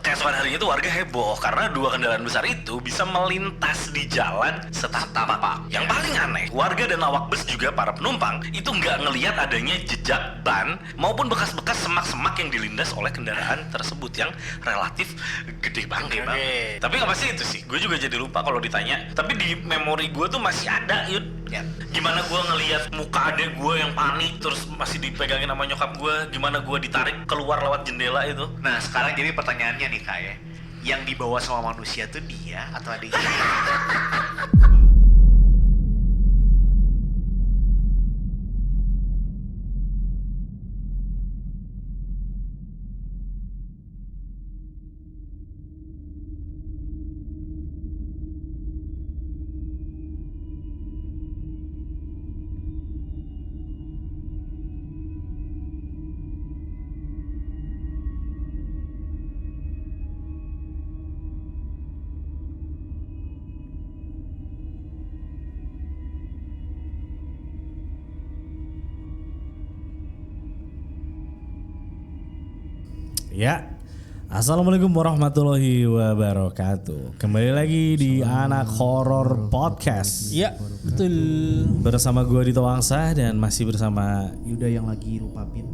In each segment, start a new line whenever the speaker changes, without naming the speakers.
Keesokan harinya itu warga heboh karena dua kendaraan besar itu bisa melintas di jalan setapak. Yang paling aneh, warga dan awak bus juga para penumpang itu nggak ngelihat adanya jejak ban maupun bekas-bekas semak-semak yang dilindas oleh kendaraan tersebut yang relatif gede banget. Tapi nggak pasti itu sih, gue juga jadi lupa kalau ditanya. Tapi di memori gue tuh masih ada, Yud. Ya. Gimana gue ngelihat muka adek gue yang panik terus masih dipegangin sama nyokap gue, gimana gue ditarik keluar lewat jendela itu.
Nah sekarang jadi pertanyaannya nih Kak ya, yang dibawa sama manusia tuh dia atau adiknya?
Ya, assalamualaikum warahmatullahi wabarakatuh. Kembali lagi di Anak Horor Podcast.
Iya, betul.
Bersama gue Dito Wangsa dan masih bersama
Yuda yang lagi rupapin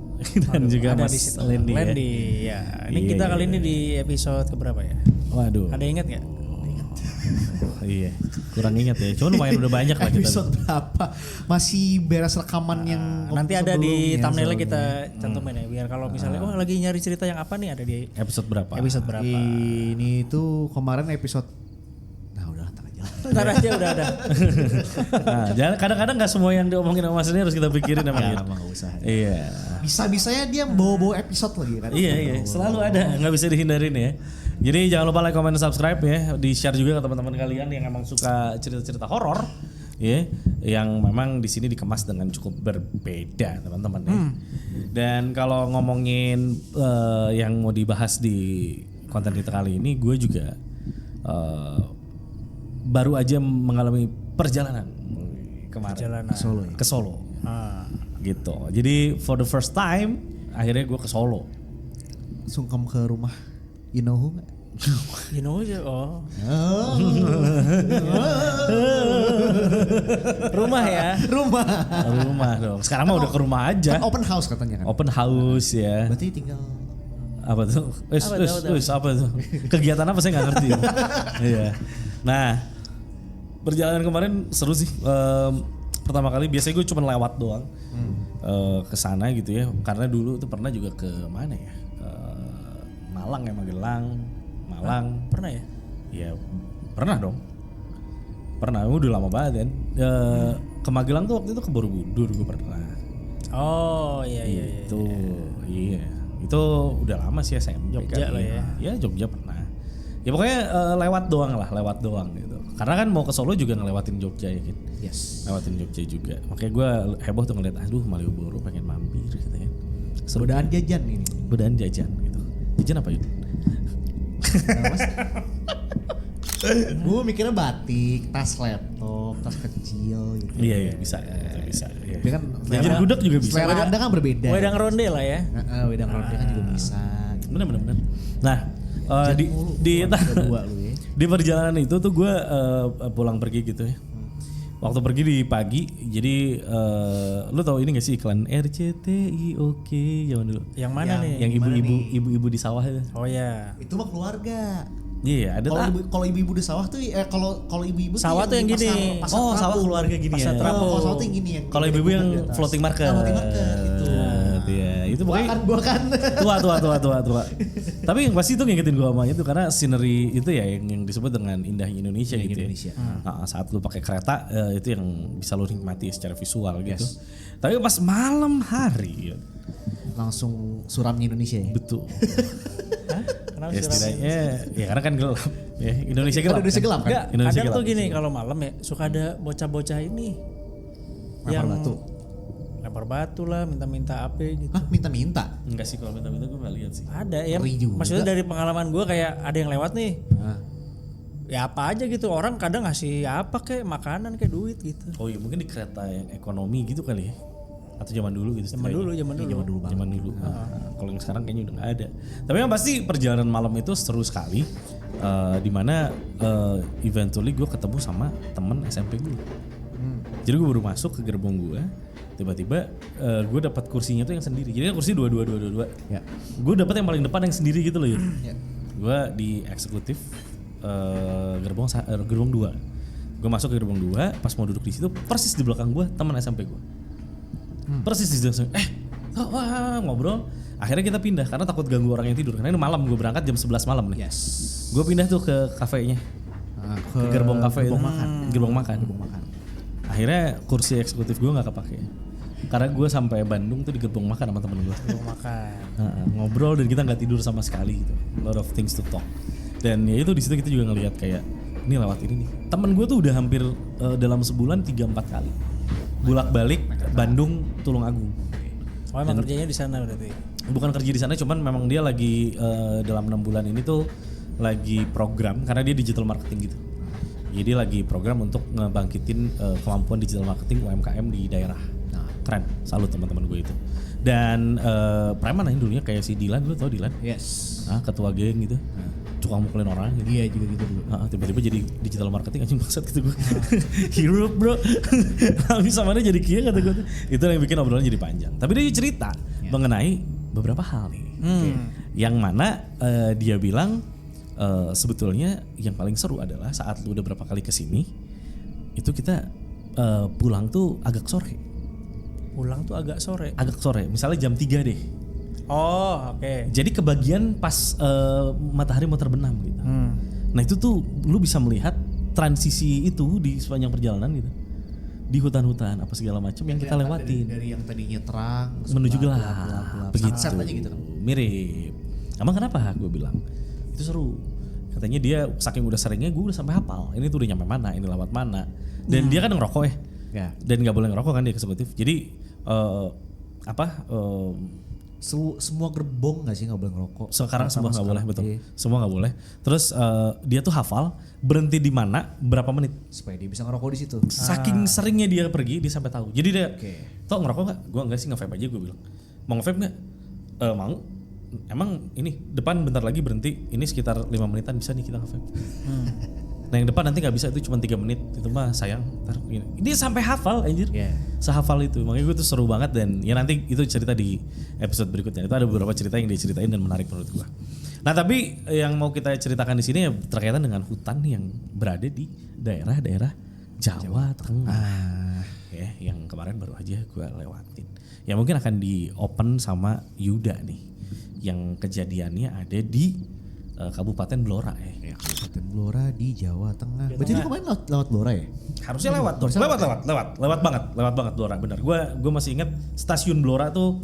dan juga
Ada
Mas
di situ.
Lendi.
Lendi, ya. Ini
Iya,
kita
iya,
kali ini
iya.
di episode keberapa ya?
Waduh,
Ada ingat nggak?
iya, kurang ingat ya. Cuman lumayan udah banyak lah kita.
episode berapa? Masih beres rekaman yang
Nanti ada di
sebelumnya
thumbnailnya
soalnya.
kita cantumin ya. Biar kalau misalnya, wah lagi nyari cerita yang apa nih, ada di
Episode berapa?
episode berapa.
Ini tuh kemarin episode. Nah udah ntar aja.
Ntar aja udah ada.
Nah, jangan kadang-kadang nggak semua yang diomongin sama Mas ini harus kita pikirin sama
Ya
dia.
emang gak usah.
Iya.
Bisa-bisanya dia bawa-bawa episode lagi kan?
Iya, selalu ada, nggak bisa dihindarin ya. Jadi jangan lupa like, comment, subscribe ya, di share juga ke teman-teman kalian yang emang suka cerita-cerita horor, ya, yang memang di sini dikemas dengan cukup berbeda teman-teman ya. Dan kalau ngomongin yang mau dibahas di konten kita kali ini, gue juga baru aja mengalami perjalanan kemarin
Perjalanan.
ke Solo.
Ah.
Gitu. Jadi for the first time akhirnya gue ke Solo.
Sungkem ke rumah you know who nggak?
You know aja, oh. Rumah ya.
Rumah dong. Sekarang mah udah ke rumah aja.
Kan open house katanya kan?
Open house ya.
Berarti tinggal
Apa tuh? Apa tuh? Kegiatan apa saya nggak ngerti. Iya. Nah, perjalanan kemarin seru sih. Pertama kali biasanya gue cuma lewat doang ke sana gitu ya. Karena dulu tuh pernah juga ke mana ya? Malang ya, Malang.
Pernah ya?
Ya pernah dong. Pernah, udah lama banget kan. Ke Magelang tuh waktu itu ke Borobudur gue pernah.
Oh iya iya. iya.
Itu iya. Itu udah lama sih SMP.
Jogja
kali
lah ya.
Ya Jogja pernah. Ya pokoknya lewat doang gitu. Karena kan mau ke Solo juga ngelewatin Jogja ya gitu.
yes.
Lewatin Jogja juga. Makanya gue heboh tuh ngeliat, aduh Malioboro pengen mampir gitu ya. Seru.
Godaan jajan ini.
Godaan jajan gitu. Jajan apa yuk?
Gue mikirnya batik, tas laptop, tas kecil gitu.
Iya bisa. Iya.
Dia kan
Jajan gudeg juga bisa.
Selera Anda kan berbeda.
Wedang ronde lah ya.
Wedang ronde kan juga bisa.
Bener. Nah, di
kedua lu ya.
di perjalanan itu tuh gue pulang pergi gitu ya. Waktu pergi di pagi, jadi lu tahu ini gak sih iklan RCTI oke zaman dulu?
Yang mana nih?
Yang ibu-ibu di sawah itu.
Oh ya.
Itu mah keluarga.
Iya, ada
Kalau ibu-ibu di sawah tuh kalau ibu-ibu
Sawah tuh yang
di
gini.
pasar
Oh,
terapung.
sawah keluarga gini
Pasar
ya.
terapung.
Kalau sawah tuh yang gini yang.
Kalau ibu-ibu yang
di atas.
floating market.
Floating market itu.
Iya, itu pokoknya
Gua kan.
tua. Tapi yang pasti itu ngingetin gua sama itu karena scenery itu ya yang disebut dengan indahnya Indonesia gitu
Indonesia.
ya. Nah, saat lu pakai kereta itu yang bisa lu nikmati secara visual gitu. Tapi pas malam hari
Langsung suramnya Indonesia ya.
betul.
Kenapa
Ya
sih?
setidaknya ya karena kan gelap. Ya, Indonesia gelap.
Indonesia
kan?
gelap kan?
Enggak,
Indonesia
kadang
gelap.
tuh gini kalau malam ya suka ada bocah-bocah ini
Lempar batu.
lempar batu lah, minta-minta apa gitu.
Hah, minta-minta.
Enggak sih kalau minta-minta gue gak lihat sih.
Ada ya.
Ngeri juga.
Maksudnya dari pengalaman gue kayak ada yang lewat nih.
Nah,
Ya apa aja gitu, orang kadang ngasih apa kayak makanan kayak duit gitu.
Oh iya mungkin di kereta yang ekonomi gitu kali ya. atau zaman dulu gitu.
Zaman dulu.
Zaman dulu banget.
Zaman dulu. Kalau yang sekarang kayaknya udah nggak ada. Tapi yang pasti perjalanan malam itu seru sekali. Dimana eventually gue ketemu sama temen SMP gue. Jadi gue baru masuk ke gerbong gue, tiba-tiba gue dapat kursinya tuh yang sendiri. Jadi kan kursi dua.
Ya.
Gue dapat yang paling depan yang sendiri gitu loh ya.
Ya.
Gue di eksekutif gerbong 2. Gue masuk ke gerbong 2, pas mau duduk di situ persis di belakang gue teman SMP gue. Persis di situ ngobrol. Akhirnya kita pindah karena takut ganggu orang yang tidur. Karena ini malam, gue berangkat jam 11 malam nih.
Yes.
Gue pindah tuh ke kafenya. Ke gerbong kafe itu. Gerbong makan. Akhirnya kursi eksekutif gue nggak kepake. Karena gue sampai Bandung tuh di gerbong makan sama temen gue.
Gerbong makan.
Ngobrol dan kita nggak tidur sama sekali gitu. A lot of things to talk. Dan ya itu di situ kita juga ngelihat kayak ini lewat ini nih. Temen gue tuh udah hampir dalam sebulan 3-4 kali bolak-balik Bandung Tulungagung.
Oh emang kerjanya di sana berarti.
Bukan kerja di sana, cuman memang dia lagi dalam 6 bulan ini tuh lagi program karena dia digital marketing gitu. Jadi lagi program untuk ngebangkitin kemampuan digital marketing UMKM di daerah. Nah, keren, salut teman-teman gue itu. Dan preman aja dulunya kayak si Dilan, lu tau Dilan?
Yes.
Ketua geng gitu. Tukang mukulin orang gitu.
Iya juga gitu dulu.
Tiba-tiba jadi digital marketing anjing maksud gitu gue. Hero bro. Habis sama dia jadi kia kata gue. Itu yang bikin obrolan jadi panjang. Tapi dia cerita mengenai beberapa hal nih. Yang mana dia bilang sebetulnya yang paling seru adalah saat lu udah berapa kali kesini itu kita pulang tuh agak sore.
Pulang tuh agak sore.
Agak sore, misalnya jam 3 deh.
Oh oke.
Jadi kebagian pas matahari mau terbenam gitu. Nah itu tuh lu bisa melihat transisi itu di sepanjang perjalanan gitu. Di hutan-hutan apa segala macam yang kita lewatin.
Dari yang tadinya terang
Menuju gelap. Begitu.
Sunset aja gitu kan.
Mirip. Emang kenapa gue bilang? Itu seru. Katanya dia saking udah seringnya gue udah sampai hafal. Ini tuh udah nyampe mana, ini lewat mana. Dan dia kan ngerokok ya.
Ya.
Dan nggak boleh ngerokok kan di eksekutif. Jadi
Semua gerbong nggak sih nggak boleh ngerokok?
sekarang semua nggak boleh, betul.
Iya.
Semua nggak boleh. Terus dia tuh hafal berhenti di mana, berapa menit.
Supaya dia bisa ngerokok di situ.
Saking seringnya dia pergi, dia sampai tahu. Jadi dia, tau ngerokok nggak? Gue nggak sih, nge-vape aja gue bilang. Mau nge-vape nggak? Mau. Emang ini depan bentar lagi berhenti. Ini sekitar 5 menitan bisa nih kita nge-vape. Nah yang depan nanti nggak bisa, itu cuma 3 menit. Itu mah sayang. Dia sampai hafal anjir.
Yeah.
Sehafal itu. Makanya gue tuh seru banget dan ya nanti itu cerita di episode berikutnya. Itu ada beberapa cerita yang diceritain dan menarik menurut gue. Nah tapi yang mau kita ceritakan di sini ya berkaitan dengan hutan yang berada di daerah-daerah Jawa Tengah. Ya, yang kemarin baru aja gue lewatin. Ya mungkin akan di open sama Yuda nih. Yang kejadiannya ada di Kabupaten Blora ya.
Kabupaten Blora di Jawa Tengah. Berarti itu kemarin lewat Blora ya?
Harusnya lewat tuh. Lewat banget Blora, benar. Gue masih ingat stasiun Blora tuh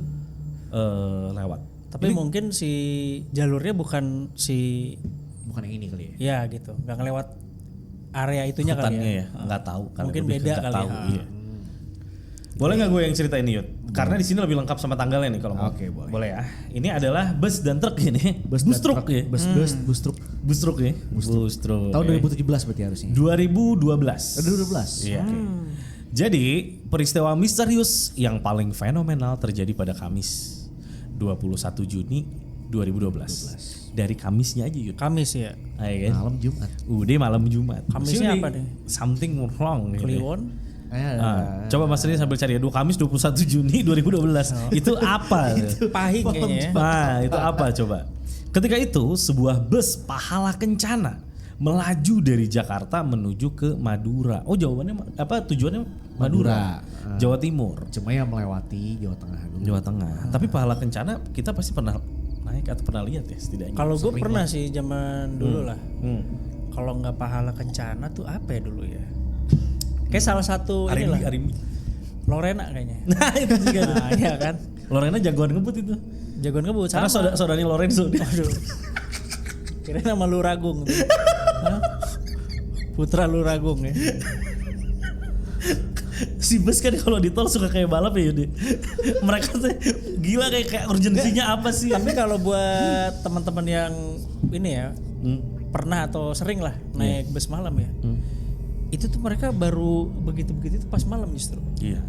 lewat.
Tapi mungkin si jalurnya bukan
Bukan yang ini kali ya?
ya gitu, nggak ngelewat area itunya kali
Hutannya
ya.
nggak tahu. Karena
Mungkin
lebih ke
beda
nggak
kali
tahu,
ya.
iya. Boleh nggak gue yang ceritain nih Yud? Karena di sini lebih lengkap sama tanggalnya nih kalau mau.
Oke, boleh.
Boleh ya. Ini adalah bus dan truk ini. Bus truk ya.
Bus truk.
Bus truk ya. Bus truk.
Tahun
ya.
2017 berarti harusnya.
2012.
2012.
Iya. Jadi peristiwa misterius yang paling fenomenal terjadi pada Kamis 21 Juni 2012. Dari Kamisnya aja Yud.
Kamis ya.
Ayo kan?
Malam Jumat.
Udah malam Jumat.
Kamisnya
Maksudnya
apa nih?
Something wrong. gitu ya.
Kliwon.
Coba Mas Rini sambil cari ya. Kamis 21 Juni 2012. Itu apa?
Pahing kayaknya ya.
Nah, itu apa coba? Ketika itu sebuah bus pahala kencana melaju dari Jakarta menuju ke Madura. Oh, jawabannya apa? Tujuannya Madura. Jawa Timur.
Cuma yang melewati Jawa Tengah dulu.
Jawa Tengah. Tapi pahala kencana kita pasti pernah naik atau pernah lihat ya setidaknya.
Kalau gue pernah sih zaman dulu lah.
Hmm.
Kalau nggak pahala kencana tuh apa ya dulu ya? Kayak salah satu inilah.
Arimi.
Lorena kayaknya.
Nah, itu juga.
Nah, iya kan.
Lorena jagoan ngebut itu.
Jagoan ngebut sama.
Karena saudaranya Lorenzo.
Aduh. Kira nama Luragung. Hah? Putra Luragung ya.
Si bus kan kalau di tol suka kayak balap ya Yudi. Mereka tuh gila kayak urgensinya apa sih?
Tapi kalau buat teman-teman yang ini ya pernah atau sering lah naik bus malam ya. Itu tuh mereka baru begitu-begitu itu pas malam justru.
Iya.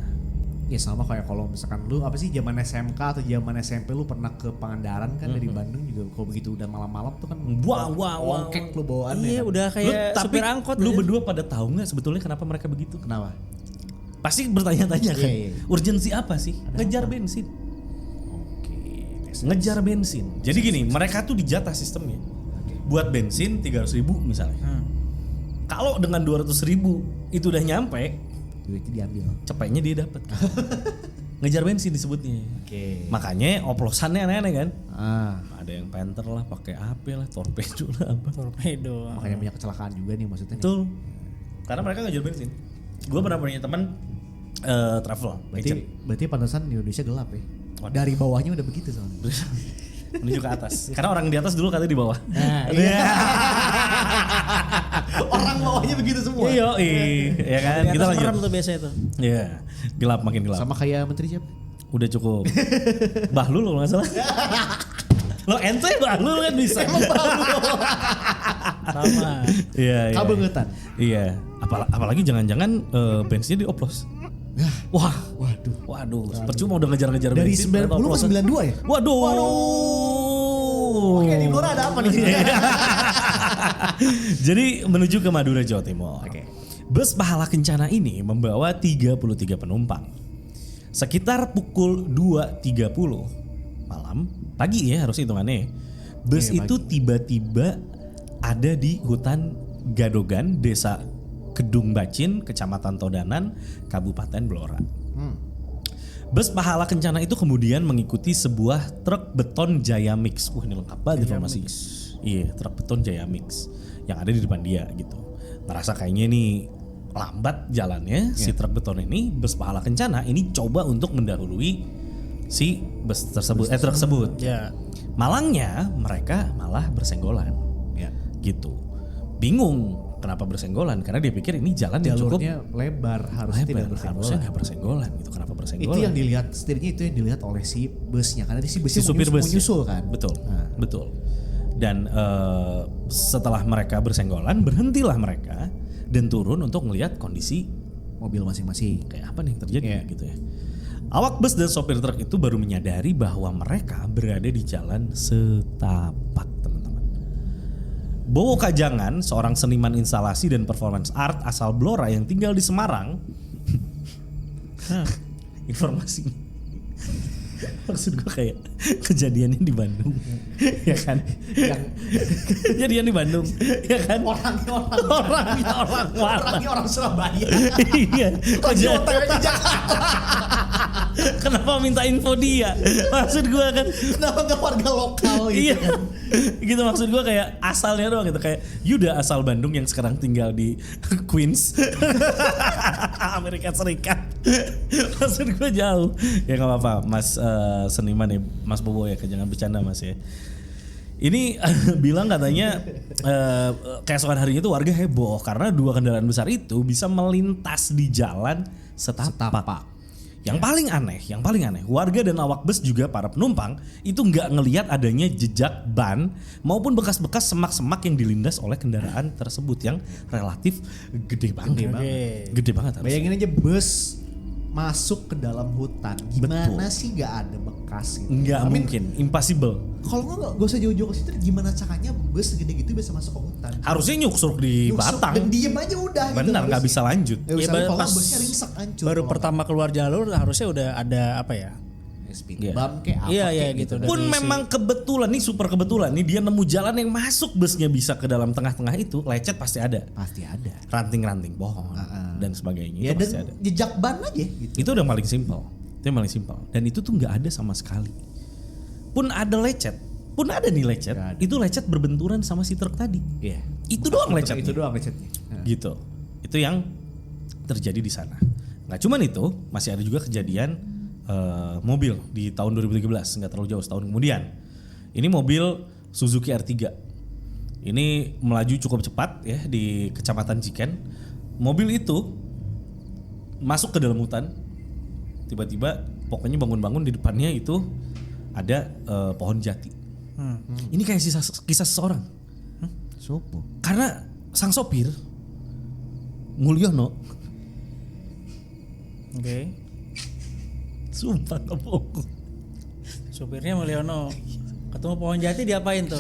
Ya sama kayak kalau misalkan lu apa sih zaman SMK atau zaman SMP lu pernah ke Pangandaran kan dari Bandung juga kalau begitu udah malam-malam tuh kan
Wah.
ongkek lu bawaannya.
Iya
kan.
udah kayak
Tapi
supir angkot.
lu
aja.
berdua pada tahu nggak sebetulnya kenapa mereka begitu?
Kenapa?
Pasti bertanya-tanya kan.
Iya.
Urgensi apa sih? Ngejar bensin. Ngejar bensin. Jadi gini, mereka tuh dijatah sistemnya. Buat bensin 300.000 misalnya. Kalau dengan 200.000 itu udah nyampe,
Duitnya diambil.
cepetnya dia dapat. Ngejar bensin disebutnya.
Oke.
Makanya oplosannya aneh-aneh kan.
Ah,
Ada yang panther lah, pakai AP lah, torpedo lah apa.
Torpedo.
makanya banyak kecelakaan juga nih maksudnya. nih.
Betul. Karena mereka ngejar bensin. Gue pernah punya teman travel.
Berarti pantesan Indonesia gelap ya.
Waduh.
Dari bawahnya udah begitu soalnya.
Menuju ke atas. Karena orang di atas dulu katanya di bawah.
Nah, iya. Orang bawahnya begitu semua.
Iya, ya kan.
Di
Kita
atas
lanjut.
merem tuh biasanya tuh.
Iya, gelap makin gelap.
Sama kayak menteri siapa?
Udah cukup. Bahlul kalau nggak salah. Lo ente Bahlul kan bisa.
Sama.
Iya, iya.
Kabangetan.
Iya. Apalagi jangan-jangan bensinnya dioplos. Wah, waduh. Percuma udah ngejar-ngejar
Dari
bensin.
90 ke
oplosan.
92 ya?
Waduh.
Oke, di Blora ada apa nih?
Jadi menuju ke Madura, Jawa Timur.
Oke.
Bus Pahala Kencana ini membawa 33 penumpang. Sekitar pukul 2.30 malam, pagi ya harus hitungannya. Bus
Iya,
itu tiba-tiba ada di hutan Gadogan, Desa Kedung Bacin, Kecamatan Todanan, Kabupaten Blora. Bus Pahala Kencana itu kemudian mengikuti sebuah truk beton Jaya Mix. Ini lengkap banget informasi. Iya, truk beton Jaya Mix yang ada di depan dia gitu. Ngerasa kayaknya ini lambat jalannya si truk beton ini. Bus Pahala Kencana ini coba untuk mendahului si bus tersebut, truk tersebut.
Ya.
Malangnya mereka malah bersenggolan.
Ya.
Gitu. Bingung kenapa bersenggolan karena dia pikir ini jalan yang cukup
Jalurnya lebar, harusnya tidak
lebar, harusnya
bersenggolan.
nggak bersenggolan gitu. Kenapa bersenggolan?
Itu yang dilihat, setidaknya itu yang dilihat oleh si busnya karena si busnya
si supir bus
mau nyusul kan.
Betul,
Nah.
betul. Dan setelah mereka bersenggolan, berhentilah mereka dan turun untuk melihat kondisi
Mobil masing-masing.
kayak apa nih yang terjadi
Iya.
gitu ya. Awak bus dan sopir truk itu baru menyadari bahwa mereka berada di jalan setapak, teman-teman. Bowo Kajangan, seorang seniman instalasi dan performance art asal Blora yang tinggal di Semarang. Informasi. Maksud gue kayak kejadiannya di Bandung, ya kan?
Yang
Kejadian di Bandung, ya kan? Orangnya
orang Surabaya.
Iya.
Lagi OTW di Jakarta.
Kenapa minta info dia? Maksud gue kan.
Kenapa nggak warga lokal gitu
Iya.
kan?
Gitu maksud gue kayak asalnya doang gitu, kayak Yuda asal Bandung yang sekarang tinggal di Queens, Amerika Serikat. Maksud gue jauh. Ya nggak apa-apa, Mas seniman ya, Mas Bobo ya, jangan bercanda Mas ya. Ini bilang katanya keesokan harinya itu warga heboh karena dua kendaraan besar itu bisa melintas di jalan setapak. Yang paling aneh, warga dan awak bus juga para penumpang itu nggak ngelihat adanya jejak ban maupun bekas-bekas semak-semak yang dilindas oleh kendaraan tersebut yang relatif gede banget. Gede banget harusnya.
Bayangin aja bus masuk ke dalam hutan, gimana
Betul.
sih nggak ada bekas gitu?
Nggak
I mean,
mungkin, impossible.
Kalau nggak usah jauh-jauh ke situ, gimana caranya bus segede gitu bisa masuk ke hutan?
Harusnya nyuksur di
Nyusuk
batang.
dan diem aja udah.
Benar, nggak bisa lanjut.
Ya,
Iya,
kalau
pas
busnya ringsek hancur.
Baru
kalau
pertama keluar jalur harusnya udah ada apa ya?
nggak. Speed
Iya.
bump kayak apa
Iya,
kayak
iya, gitu.
kan.
Pun
Dari
memang kebetulan nih, super kebetulan nih dia nemu jalan yang masuk busnya bisa ke dalam tengah-tengah itu, lecet pasti ada.
Pasti ada.
Ranting-ranting pohon dan sebagainya
Ya
itu pasti
dan
ada.
jejak ban aja gitu.
Itu udah paling simpel. Itu yang paling simpel. Dan itu tuh nggak ada sama sekali. Pun ada lecet. Pun ada nih lecet.
Nggak ada.
Itu lecet berbenturan sama si truk tadi.
Iya.
Itu doang lecetnya.
Itu doang lecetnya. Nah.
Gitu. Itu yang terjadi di sana. Nggak cuman itu, masih ada juga kejadian mobil di tahun 2013, nggak terlalu jauh, setahun kemudian. Ini mobil Suzuki R3. Ini melaju cukup cepat ya di Kecamatan Ciken. Mobil itu masuk ke dalam hutan. Tiba-tiba pokoknya bangun-bangun di depannya itu ada pohon jati. Ini kayak kisah seseorang.
Sopo.
Karena sang sopir Mulyono
Oke.
Sumpah nggak bohong.
Supirnya Mulyono ketemu pohon jati diapain tuh?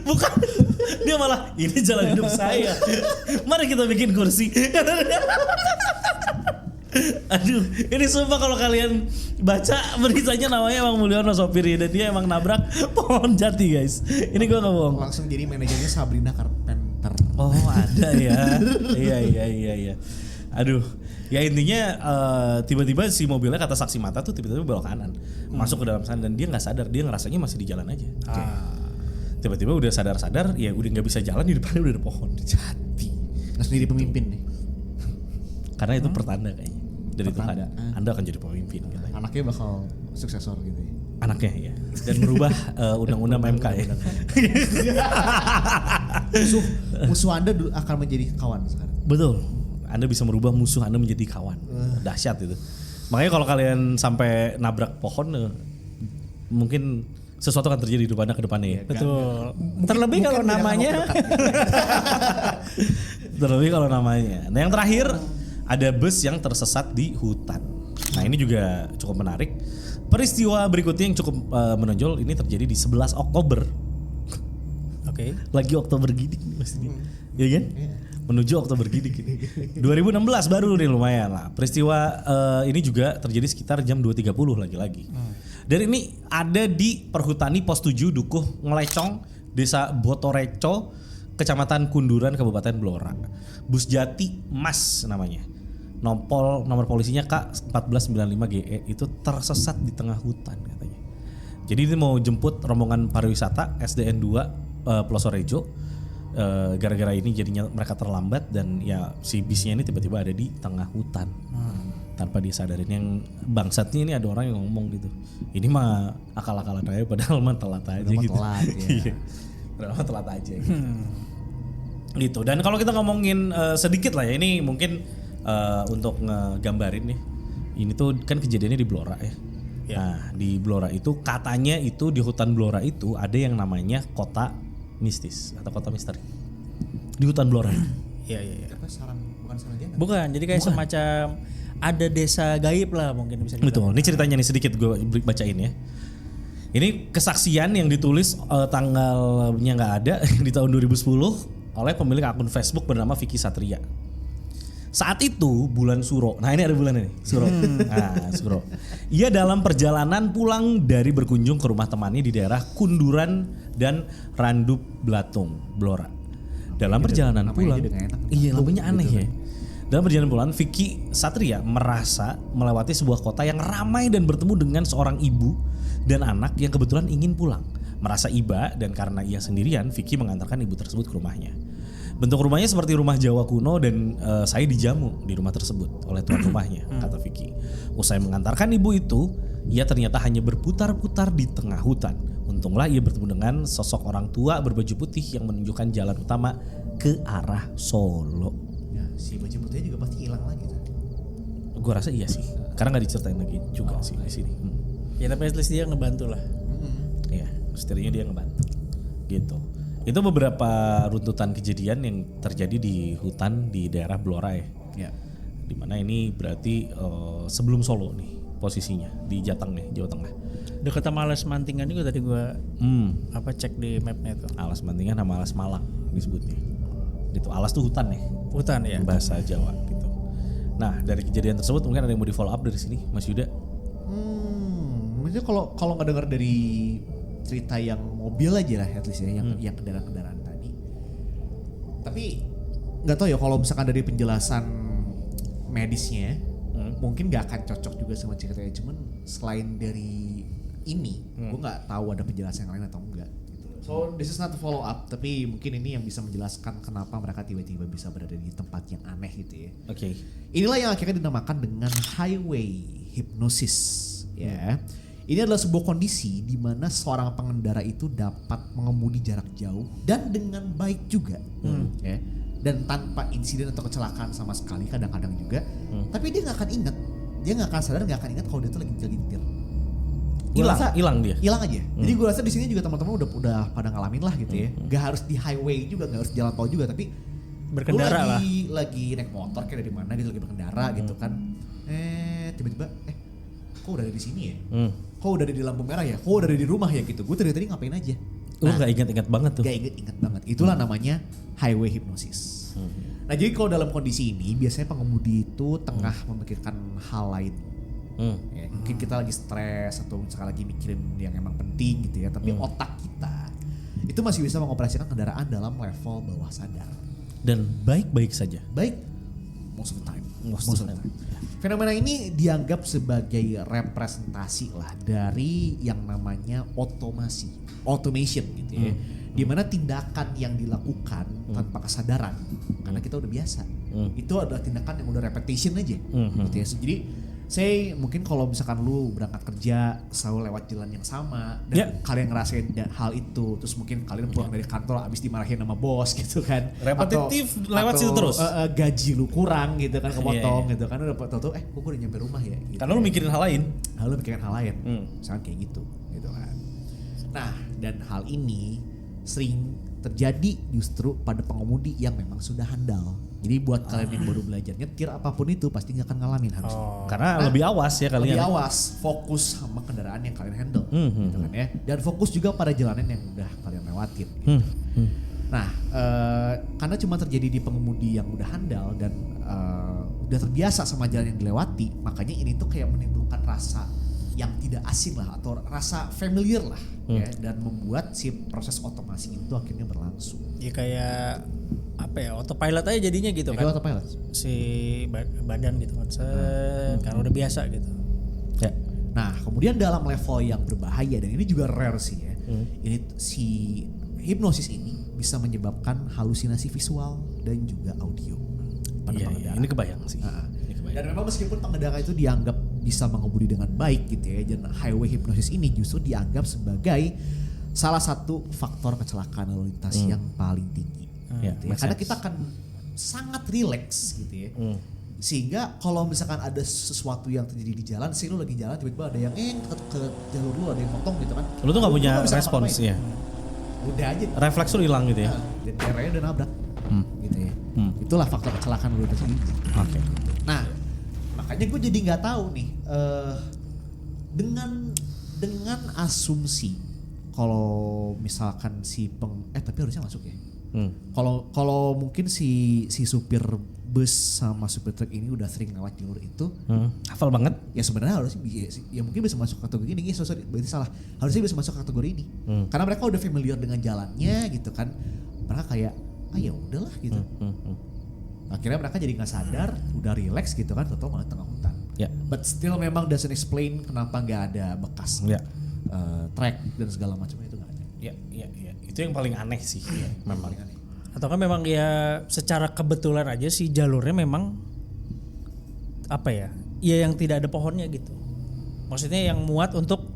Bukan. Dia malah ini jalan hidup saya. Mari kita bikin kursi. Aduh, ini sumpah kalau kalian baca beritanya namanya emang Mulyono sopirnya dan dia emang nabrak pohon jati guys. Ini gue nggak bohong.
Langsung jadi manajernya Sabrina Carpenter.
Oh ada ya. Iya. Aduh, ya intinya tiba-tiba si mobilnya kata saksi mata tuh tiba-tiba belok kanan, masuk ke dalam sana dan dia nggak sadar, dia ngerasanya masih di jalan aja. Tiba-tiba udah sadar-sadar, ya udah nggak bisa jalan, di depannya udah ada pohon jati.
Langsung jadi pemimpin nih.
Karena itu pertanda kayaknya dari Tuhan. Anda akan jadi pemimpin. Katanya.
Anaknya bakal suksesor gitu ya.
Anaknya ya, dan merubah undang-undang MK ya.
Musuh Anda akan menjadi kawan sekarang.
Betul. Anda bisa merubah musuh Anda menjadi kawan. Dahsyat itu. Makanya kalau kalian sampai nabrak pohon, mungkin sesuatu akan terjadi di hidup Anda ke depannya ya.
Betul. Terlebih kalau namanya.
Terlebih kalau namanya. Nah yang terakhir ada bus yang tersesat di hutan. Nah ini juga cukup menarik. Peristiwa berikutnya yang cukup menonjol ini terjadi di 11 Oktober.
Oke.
Lagi Oktober gidik nih pasti. Ya kan? Menuju Oktober gidik ini. 2016 baru nih lumayan lah. Peristiwa ini juga terjadi sekitar jam 2.30 lagi-lagi. Dan ini ada di Perhutani Pos 7 Dukuh Ngelecong, Desa Botoreco, Kecamatan Kunduran, Kabupaten Blora. Bus Jati Mas namanya. Nomor polisinya K1495GE itu tersesat di tengah hutan katanya. Jadi ini mau jemput rombongan pariwisata SDN 2 Plosorejo. Gara-gara ini jadinya mereka terlambat dan ya si bisnya ini tiba-tiba ada di tengah hutan. Tanpa disadarin, yang bangsatnya ini ada orang yang ngomong gitu. Ini mah akal-akalan aja padahal mah telat aja gitu.
Telat ya.
Padahal mah telat aja gitu. Gitu. Dan kalau kita ngomongin sedikit lah ya, ini mungkin untuk ngegambarin nih. Ini tuh kan kejadiannya di Blora ya. Nah, di Blora itu katanya itu di hutan Blora itu ada yang namanya kota mistis atau kota misteri. Di hutan Blora.
Iya.
Apa bukan sarang jangan?
Bukan, jadi kayak semacam ada desa gaib lah mungkin bisa dibilang.
Betul. Ini ceritanya nih sedikit gue bacain ya. Ini kesaksian yang ditulis tanggalnya nggak ada di tahun 2010 oleh pemilik akun Facebook bernama Vicky Satria. Saat itu bulan Suro. Nah ini ada bulan ini Suro. Nah Suro. Ia dalam perjalanan pulang dari berkunjung ke rumah temannya di daerah Kunduran dan Randup Blatung, Blora. Dalam perjalanan pulang, iya namanya aneh ya. Dalam perjalanan pulang, Vicky Satria merasa melewati sebuah kota yang ramai dan bertemu dengan seorang ibu dan anak yang kebetulan ingin pulang. Merasa iba dan karena ia sendirian, Vicky mengantarkan ibu tersebut ke rumahnya. Bentuk rumahnya seperti rumah Jawa kuno dan saya dijamu di rumah tersebut oleh tuan rumahnya, kata Vicky. Usai mengantarkan ibu itu, ia ternyata hanya berputar-putar di tengah hutan. Untunglah ia bertemu dengan sosok orang tua berbaju putih yang menunjukkan jalan utama ke arah Solo.
Ya, si baju putihnya juga pasti hilang lagi tuh.
Gue rasa iya sih, karena nggak diceritain lagi juga sih di sini.
Ya tapi at least dia ngebantu lah.
Iya, misterinya dia ngebantu. Gitu. Itu beberapa runtutan kejadian yang terjadi di hutan di daerah Blora ya.
Ya.
Dimana ini berarti sebelum Solo nih posisinya di Jateng nih, Jawa Tengah.
Dekat sama Alas Mantingan juga tadi gua cek di mapnya itu.
Alas Mantingan sama Alas Malang disebutnya. Gitu. Alas tuh hutan nih.
Hutan ya.
Bahasa Jawa gitu. Nah dari kejadian tersebut mungkin ada yang mau di follow up dari sini, Mas Yuda?
Maksudnya kalau nggak dengar dari cerita yang mobil aja lah, at least ya, yang kendaraan-kendaraan tadi. Tapi nggak tahu ya kalau misalkan dari penjelasan medisnya, mungkin nggak akan cocok juga sama ceritanya. Cuman selain dari ini, gue nggak tahu ada penjelasan yang lain atau enggak. So this is not a follow up, tapi mungkin ini yang bisa menjelaskan kenapa mereka tiba-tiba bisa berada di tempat yang aneh gitu ya.
Oke.
Inilah yang akhirnya dinamakan dengan highway hypnosis, ya. Ini adalah sebuah kondisi di mana seorang pengendara itu dapat mengemudi jarak jauh dan dengan baik juga, ya. Dan tanpa insiden atau kecelakaan sama sekali kadang-kadang juga. Tapi dia nggak akan ingat, dia nggak akan sadar, nggak akan ingat kalau dia tuh lagi nyetir.
Hilang dia.
Hilang aja. Jadi gue rasa di sini juga teman-teman udah pada ngalamin lah gitu ya. Gak harus di highway juga, gak harus jalan tol juga, tapi
Berkendara
lu lagi naik motor kayak dari mana gitu, lagi berkendara gitu kan. Tiba-tiba kok udah ada di sini ya? Kok udah ada di lampu merah ya? Kok udah ada di rumah ya gitu. Gue tadi ngapain aja?
Lu gak ingat-ingat banget tuh.
Gak inget banget. Itulah namanya highway hypnosis. Nah jadi kalau dalam kondisi ini biasanya pengemudi itu tengah memikirkan hal lain. Ya, mungkin kita lagi stres atau misalkan lagi mikirin yang emang penting gitu ya. Tapi otak kita itu masih bisa mengoperasikan kendaraan dalam level bawah sadar.
Dan baik-baik saja.
Baik, most of the time.
Most of the time.
Fenomena ini dianggap sebagai representasi lah dari yang namanya automation gitu ya. Di mana tindakan yang dilakukan tanpa kesadaran karena kita udah biasa. Itu adalah tindakan yang udah repetition aja gitu ya. Jadi saya mungkin kalau misalkan lu berangkat kerja selalu lewat jalan yang sama dan kalian ngerasain hal itu, terus mungkin kalian pulang dari kantor abis dimarahin sama bos gitu kan,
Repetitif lewat situ terus.
Gaji lu kurang gitu kan, kepotong gitu kan, udah tau kok gue udah nyampe rumah ya gitu.
Karena lu mikirin hal lain.
Lu mikirin hal lain, misalkan kayak gitu kan. Nah dan hal ini sering terjadi justru pada pengemudi yang memang sudah handal. Jadi buat kalian yang baru belajar nyetir apapun itu pasti nggak akan ngalamin harusnya.
Karena lebih awas ya kalian.
Lebih awas, fokus sama kendaraan yang kalian handle, gitu kan ya. Dan fokus juga pada jalanan yang udah kalian lewatin. Gitu. Nah, karena cuma terjadi di pengemudi yang udah handal dan udah terbiasa sama jalan yang dilewati, makanya ini tuh kayak menimbulkan rasa yang tidak asing lah atau rasa familiar lah ya, dan membuat si proses otomasi itu akhirnya berlangsung.
Ya kayak apa ya, autopilot aja jadinya gitu
Ya,
kan.
kayak autopilot.
Si badan gitu kan. Karena udah biasa gitu.
Ya.
Nah, kemudian dalam level yang berbahaya dan ini juga rare sih ya. Ini si hipnosis ini bisa menyebabkan halusinasi visual dan juga audio pada pengendara.
Ini kebayang sih.
Dan memang meskipun pengendara itu dianggap bisa mengemudi dengan baik gitu ya, dan highway hypnosis ini justru dianggap sebagai salah satu faktor kecelakaan lalu lintas yang paling tinggi. Gitu ya. Karena kita akan sangat rileks gitu ya. Sehingga kalau misalkan ada sesuatu yang terjadi di jalan, sih lu lagi jalan tiba-tiba ada yang ke jalur lu ada yang potong gitu kan.
Lu tuh gak punya
nggak bisa
respons ya.
Udah aja.
Refleks lu hilang gitu ya.
Dan akhirnya udah nabrak. Gitu ya. Itulah faktor kecelakaan lalu lintas ini.
Oke.
Nah, makanya gue jadi nggak tahu nih dengan asumsi kalau misalkan tapi harusnya masuk ya. Kalau mungkin si supir bus sama supir truk ini udah sering lewat jalur itu,
Hafal banget.
ya sebenarnya harusnya ya mungkin bisa masuk kategori ini. Sorry, berarti salah. Harusnya bisa masuk kategori ini. Karena mereka udah familiar dengan jalannya gitu kan. Mereka kayak ya udahlah gitu. Akhirnya mereka jadi nggak sadar, udah relax gitu kan, atau malah tengah hutan.
Ya.
But still memang doesn't explain kenapa nggak ada bekas track dan segala macamnya itu nggak ada.
Ya. Itu yang paling aneh sih. Memang.
Paling aneh.
Atau kan memang ya secara kebetulan aja si jalurnya memang apa ya? Ya yang tidak ada pohonnya gitu. Maksudnya yang muat untuk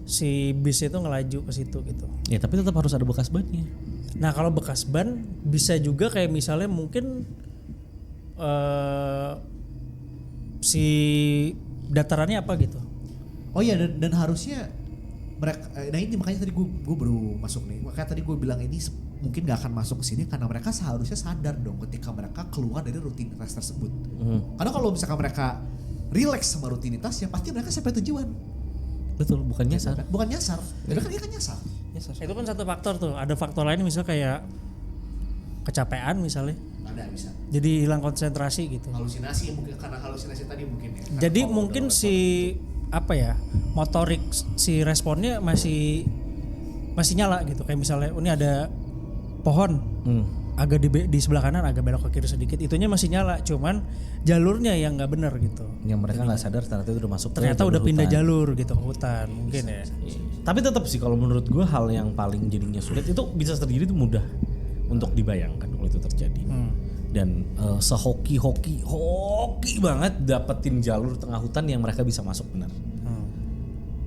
si bis itu ngelaju ke situ gitu.
Ya tapi tetap harus ada bekas bannya.
Nah kalau bekas ban bisa juga kayak misalnya mungkin si datarannya apa gitu.
Oh iya dan harusnya mereka, nah ini makanya tadi gue baru masuk nih. Makanya tadi gue bilang ini mungkin nggak akan masuk ke sini karena mereka seharusnya sadar dong ketika mereka keluar dari rutinitas tersebut. Karena kalau misalkan mereka relax sama rutinitasnya, pasti mereka sampai tujuan.
Betul, bukan nyasar.
Bukan nyasar. Mereka kan dia kan nyasar.
Itu kan satu faktor tuh. Ada faktor lain misalnya kayak kecapean misalnya.
Ada bisa.
Jadi hilang konsentrasi gitu.
Halusinasi mungkin karena halusinasi tadi mungkin ya.
Jadi mungkin si apa ya, motorik si responnya masih nyala gitu. Kayak misalnya ini ada pohon agak di sebelah kanan agak belok ke kiri sedikit, itunya masih nyala, cuman jalurnya yang nggak bener gitu.
Yang mereka nggak sadar ternyata itu udah masuk.
Ternyata udah pindah jalur gitu ke hutan mungkin ya.
Tapi tetap sih kalau menurut gue hal yang paling jadinya sulit itu bisa terjadi itu mudah untuk dibayangkan kalau itu terjadi. Dan sehoki banget dapetin jalur tengah hutan yang mereka bisa masuk benar.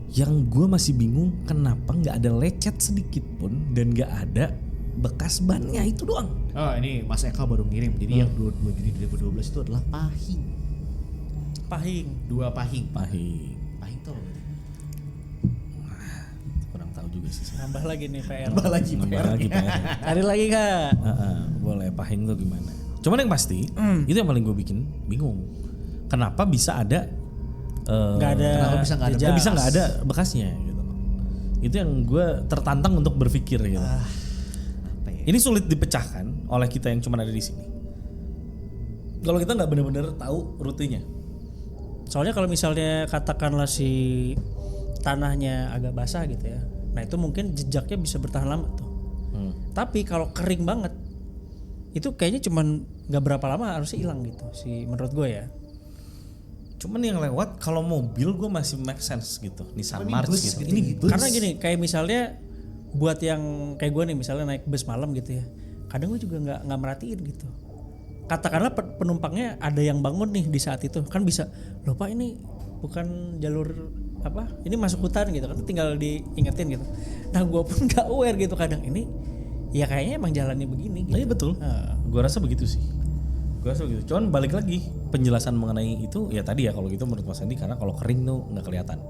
Yang gue masih bingung kenapa nggak ada lecet sedikit pun dan nggak ada bekas bannya itu doang.
Oh ini Mas Eka baru ngirim. Jadi yang 22 Juni 2012 itu adalah pahing.
2 pahing.
Pahing tuh.
juga sih.
Nambah lagi nih PR.
Tambah lagi
Nambah
PR.
lagi PR.
Cari lagi kak.
Boleh pahing tuh gimana? Cuman yang pasti itu yang paling gue bikin bingung. Kenapa bisa ada
Nggak ada.
Kenapa bisa nggak ada
jejak.
kok bisa nggak ada bekasnya gitu. Itu yang gue tertantang untuk berpikir gitu.
Apa ya?
Ini sulit dipecahkan oleh kita yang cuma ada di sini. Kalau kita nggak benar-benar tahu rutenya.
Soalnya kalau misalnya katakanlah si tanahnya agak basah gitu ya, nah itu mungkin jejaknya bisa bertahan lama tuh. Tapi kalau kering banget, itu kayaknya cuman nggak berapa lama harusnya hilang gitu sih menurut gue ya.
Cuman yang lewat kalau mobil gue masih make sense gitu. Nissan
Ini
March
bus
gitu.
gitu,
Ini
ini
bus.
Karena gini, kayak misalnya buat yang kayak gue nih misalnya naik bus malam gitu ya, kadang gue juga nggak merhatiin gitu. Katakanlah penumpangnya ada yang bangun nih di saat itu, kan bisa, loh Pak ini bukan jalur apa, ini masuk hutan gitu kan, tinggal diingetin gitu. Nah gue pun nggak aware gitu kadang, ini ya kayaknya emang jalannya begini. Gitu.
Iya betul. Gue rasa begitu sih. Gue rasa begitu. Cuman balik lagi penjelasan mengenai itu ya tadi ya kalau gitu menurut Mas Andi karena kalau kering tuh nggak kelihatan.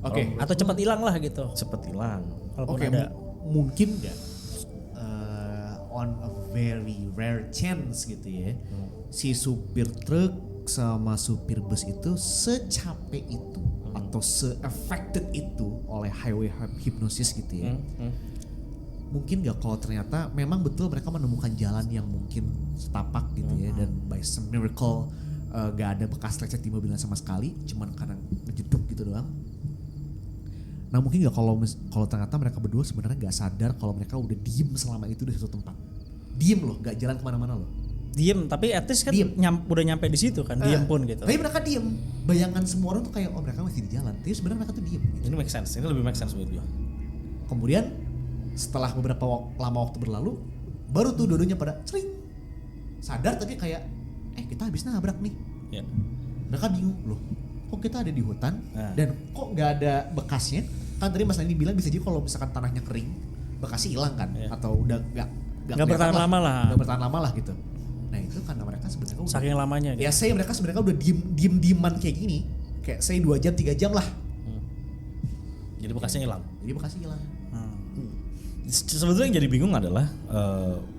Oke.
Atau cepat hilang lah gitu.
Cepet hilang.
Kalaupun
Oke,
ada.
mungkin nggak on a very rare chance gitu ya, si supir truk sama supir bus itu secapek itu atau se-affected itu oleh highway hypnosis gitu ya. Mungkin nggak kalau ternyata memang betul mereka menemukan jalan yang mungkin setapak gitu ya, dan by some miracle nggak ada bekas lecet di mobilnya sama sekali, cuman karena ngejeduk gitu doang. Nah mungkin nggak kalau ternyata mereka berdua sebenarnya nggak sadar kalau mereka udah diem selama itu di satu tempat, diem loh, nggak jalan kemana-mana loh.
Diem, tapi at least kan
Diem.
udah nyampe di situ kan, diem pun gitu.
Tapi mereka diem, bayangan semua orang tuh kayak oh mereka masih di jalan, tapi sebenarnya mereka tuh diem. Gitu.
Ini make sense. Ini lebih make sense menurut gue.
Kemudian setelah beberapa lama waktu berlalu, baru tuh dua-duanya pada cering, sadar tapi kayak kita habis nabrak nih.
Ya.
Mereka bingung loh, kok kita ada di hutan dan kok nggak ada bekasnya? Kan tadi Mas Andi bilang bisa jadi kalau misalkan tanahnya kering, bekasnya hilang kan, atau udah nggak
bertahan
kelihatan
lama lah.
nggak bertahan lama lah gitu. Nah itu karena mereka sebenarnya udah,
Saking lamanya gitu.
ya saya mereka sebenarnya udah dieman kayak gini, kayak saya 2 jam 3 jam lah,
Jadi bekasnya hilang.
jadi bekasnya hilang.
Sebetulnya yang jadi bingung adalah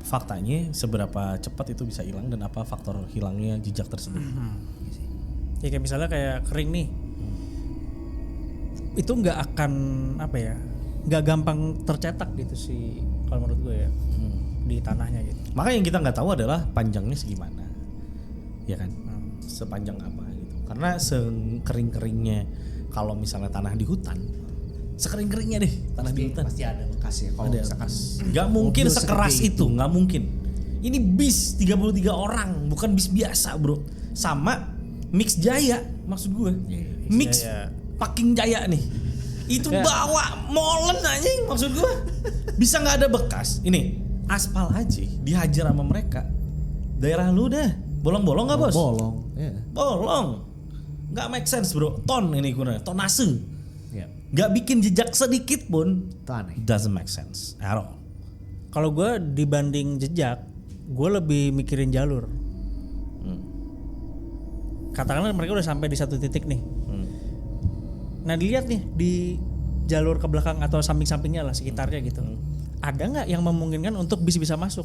faktanya seberapa cepat itu bisa hilang dan apa faktor hilangnya jejak tersebut.
Ya kayak misalnya kayak kering nih, itu nggak akan apa ya, nggak gampang tercetak gitu sih kalau menurut gue ya di tanahnya gitu.
Maka yang kita nggak tahu adalah panjangnya segimana, ya kan? Sepanjang apa gitu. Karena sekering-keringnya kalau misalnya tanah di hutan, sekering-keringnya deh tanah di hutan.
Pasti ada bekasnya kalau
Ada
misalkan
nggak mungkin
mobil
sekeras
segede
itu, nggak mungkin. Ini bis 33 orang, bukan bis biasa bro. Sama Mix Jaya maksud gue. Mix
Jaya.
fucking Jaya nih. Itu bawa molen aja maksud gue. Bisa nggak ada bekas. Ini aspal aja dihajar sama mereka. Daerah lu dah bolong-bolong nggak bos?
bolong, ya.
Bolong. Nggak make sense bro. Ton ini kurang, tonase.
Ya,
Nggak bikin jejak sedikit pun.
itu aneh.
Doesn't make sense at all.
Kalau gue dibanding jejak, gue lebih mikirin jalur. Katakanlah mereka udah sampai di satu titik nih. Nah dilihat nih di jalur ke belakang atau samping-sampingnya lah sekitarnya gitu. Ada nggak yang memungkinkan untuk bisa masuk?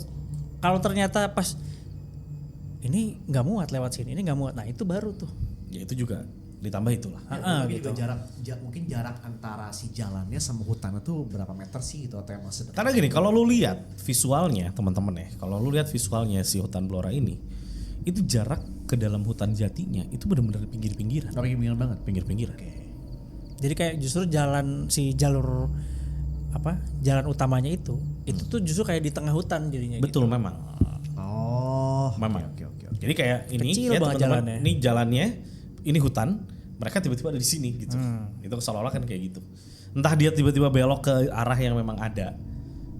Kalau ternyata pas ini nggak muat lewat sini, ini nggak muat. Nah itu baru tuh.
Ya itu juga ditambah itulah.
Mungkin
gitu.
juga mungkin jarak antara si jalannya sama hutannya tuh berapa meter sih itu atau yang maksudnya?
Karena gini, kalau lu lihat visualnya teman-teman ya, kalau lu lihat visualnya si hutan Blora ini, itu jarak ke dalam hutan jatinya itu benar-benar pinggir-pinggiran.
Pinggir banget.
Pinggir-pinggiran.
Jadi kayak justru jalan si jalur apa? Jalan utamanya itu tuh justru kayak di tengah hutan jadinya.
Betul
gitu.
memang.
Oh,
Memang.
Oke.
Jadi kayak ini
Kecil
ya
banget
teman-teman,
jalannya.
ini jalannya, ini hutan, mereka tiba-tiba ada di sini gitu. Itu seolah-olah kan kayak gitu. Entah dia tiba-tiba belok ke arah yang memang ada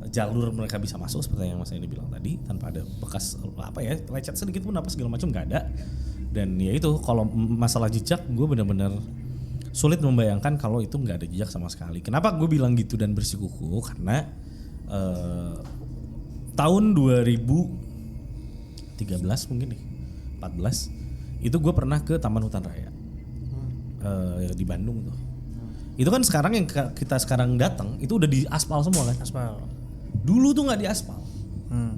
jalur mereka bisa masuk seperti yang Mas Andi bilang tadi tanpa ada bekas apa ya lecet sedikit pun apa segala macam nggak ada. Dan ya itu kalau masalah jejak gue benar-benar sulit membayangkan kalau itu nggak ada jejak sama sekali. Kenapa gue bilang gitu dan bersikukuh karena tahun 2013 mungkin nih 14 itu gue pernah ke Taman Hutan Raya di Bandung tuh. Itu kan sekarang yang kita sekarang datang itu udah di aspal semua kan.
Aspal.
Dulu tuh nggak di aspal.
Hmm.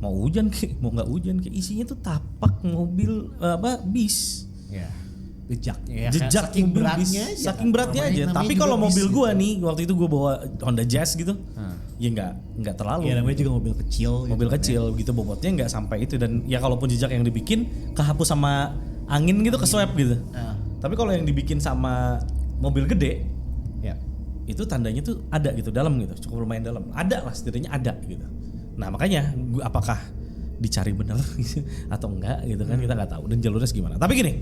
Mau hujan kayak mau nggak hujan kayak isinya tuh tapak mobil bis.
Ya. Jejaknya ya.
Jejak
saking
mobil
beratnya
bis,
aja.
saking beratnya
Namanya-
aja.
namanya
Tapi
juga
kalau
bis
mobil
gitu.
gua nih waktu itu gua bawa Honda Jazz gitu, ya nggak terlalu.
Ya namanya juga mobil kecil.
Mobil
gitu kan
kecil gitu bobotnya nggak sampai itu dan ya kalaupun jejak yang dibikin kehapus sama angin gitu ke swipe gitu.
ya.
Tapi kalau yang dibikin sama mobil gede
Ya.
itu tandanya tuh ada gitu dalam gitu, cukup lumayan dalam. Ada lah setidaknya ada gitu. Nah makanya apakah dicari bener gitu atau enggak gitu kan kita nggak tahu dan jalurnya gimana. Tapi gini,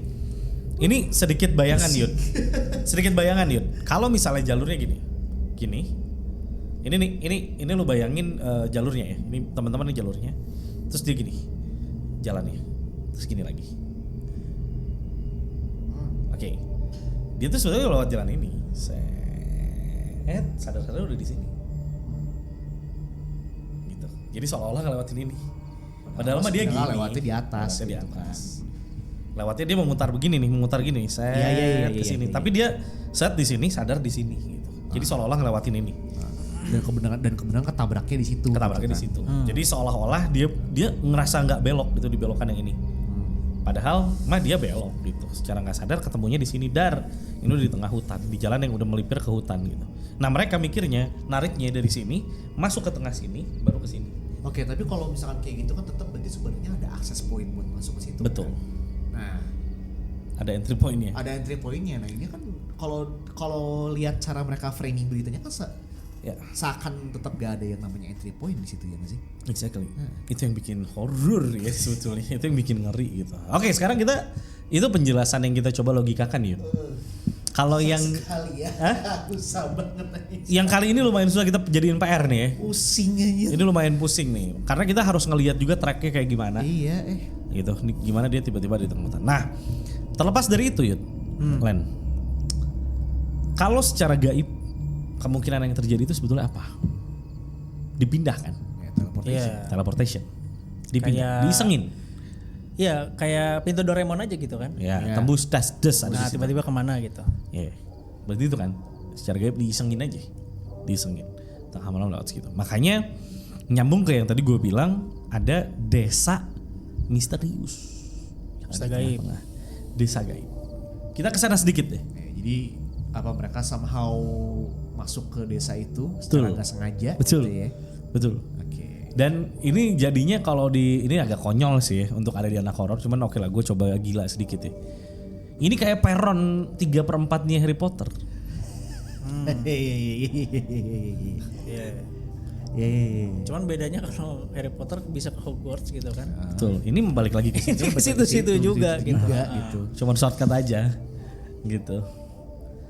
ini sedikit bayangan Yud, sedikit bayangan Yud. Kalau misalnya jalurnya gini, ini lu bayangin jalurnya ya. Ini teman-teman nih jalurnya. Terus dia gini, jalannya, terus gini lagi. Oke, dia tuh sebetulnya lewat jalan ini. Sadar-sadar udah di sini. Gitu. Jadi seolah-olah ngelewatin ini. Padahal mah dia gini.
Lewatnya di atas.
Lewatnya di
gitu kan.
atas. Lewatnya dia memutar begini nih, memutar gini. Saya ke sini.
iya.
Tapi dia set di sini, sadar di sini gitu. Jadi seolah-olah ngelewatin ini.
Dan kebenaran ketabraknya di situ.
Ketabraknya di situ. Jadi seolah-olah dia ngerasa nggak belok gitu di belokan yang ini. Padahal mah dia belok gitu. Secara nggak sadar ketemunya di sini ini udah di tengah hutan, di jalan yang udah melipir ke hutan gitu. Nah mereka mikirnya nariknya dari sini masuk ke tengah sini baru ke sini.
Oke, tapi kalau misalkan kayak gitu kan tetap berarti sebenarnya ada akses point buat masuk ke situ.
Betul.
Kan? Nah,
Ada entry pointnya.
ada entry point-nya. Nah, ini kan kalau lihat cara mereka framing beritanya kan
Ya,
seakan tetap gak ada yang namanya entry point di situ ya nggak sih?
exactly. Itu yang bikin horror ya sebetulnya. Itu yang bikin ngeri gitu. Oke, sekarang itu penjelasan yang kita coba logikakan yuk. Kalau yang
Sekali ya. Susah banget nih.
yang kali ini lumayan susah kita jadiin PR nih ya.
Pusing aja.
Ini lumayan pusing nih. Karena kita harus ngelihat juga tracknya kayak gimana.
Iya,
Gitu. Ini gimana dia tiba-tiba di tengah hutan. Nah, terlepas dari itu Yud, Len. Kalau secara gaib kemungkinan yang terjadi itu sebetulnya apa? Dipindahkan.
Ya, teleportation.
Iya.
Teleportation. Dipindah,
Kayak-
diisengin.
Iya, kayak pintu Doraemon aja gitu kan.
Ya,
Ya.
tembus das ada
Nah,
di situ.
tiba-tiba kemana gitu.
Iya. Berarti itu kan secara gaib diisengin aja. Diisengin. Tengah malam lewat segitu. Makanya nyambung ke yang tadi gue bilang ada desa misterius. Yang
Desa
ada di
gaib.
tengah-tengah. Desa gaib. Kita kesana sedikit deh.
Ya, jadi apa mereka somehow masuk ke desa itu secara
Betul.
nggak sengaja?
Betul.
Gitu ya?
Betul.
Oke.
Dan ini jadinya kalau ini agak konyol sih ya untuk ada di anak horor. Cuman oke lah gue coba gila sedikit ya. Ini kayak peron 3/4-nya Harry Potter.
Iya. Cuman bedanya kalau Harry Potter bisa ke Hogwarts gitu kan.
Betul. Ini balik lagi ke situ.
Ke situ-situ juga gitu.
gitu.
Cuman shortcut aja gitu.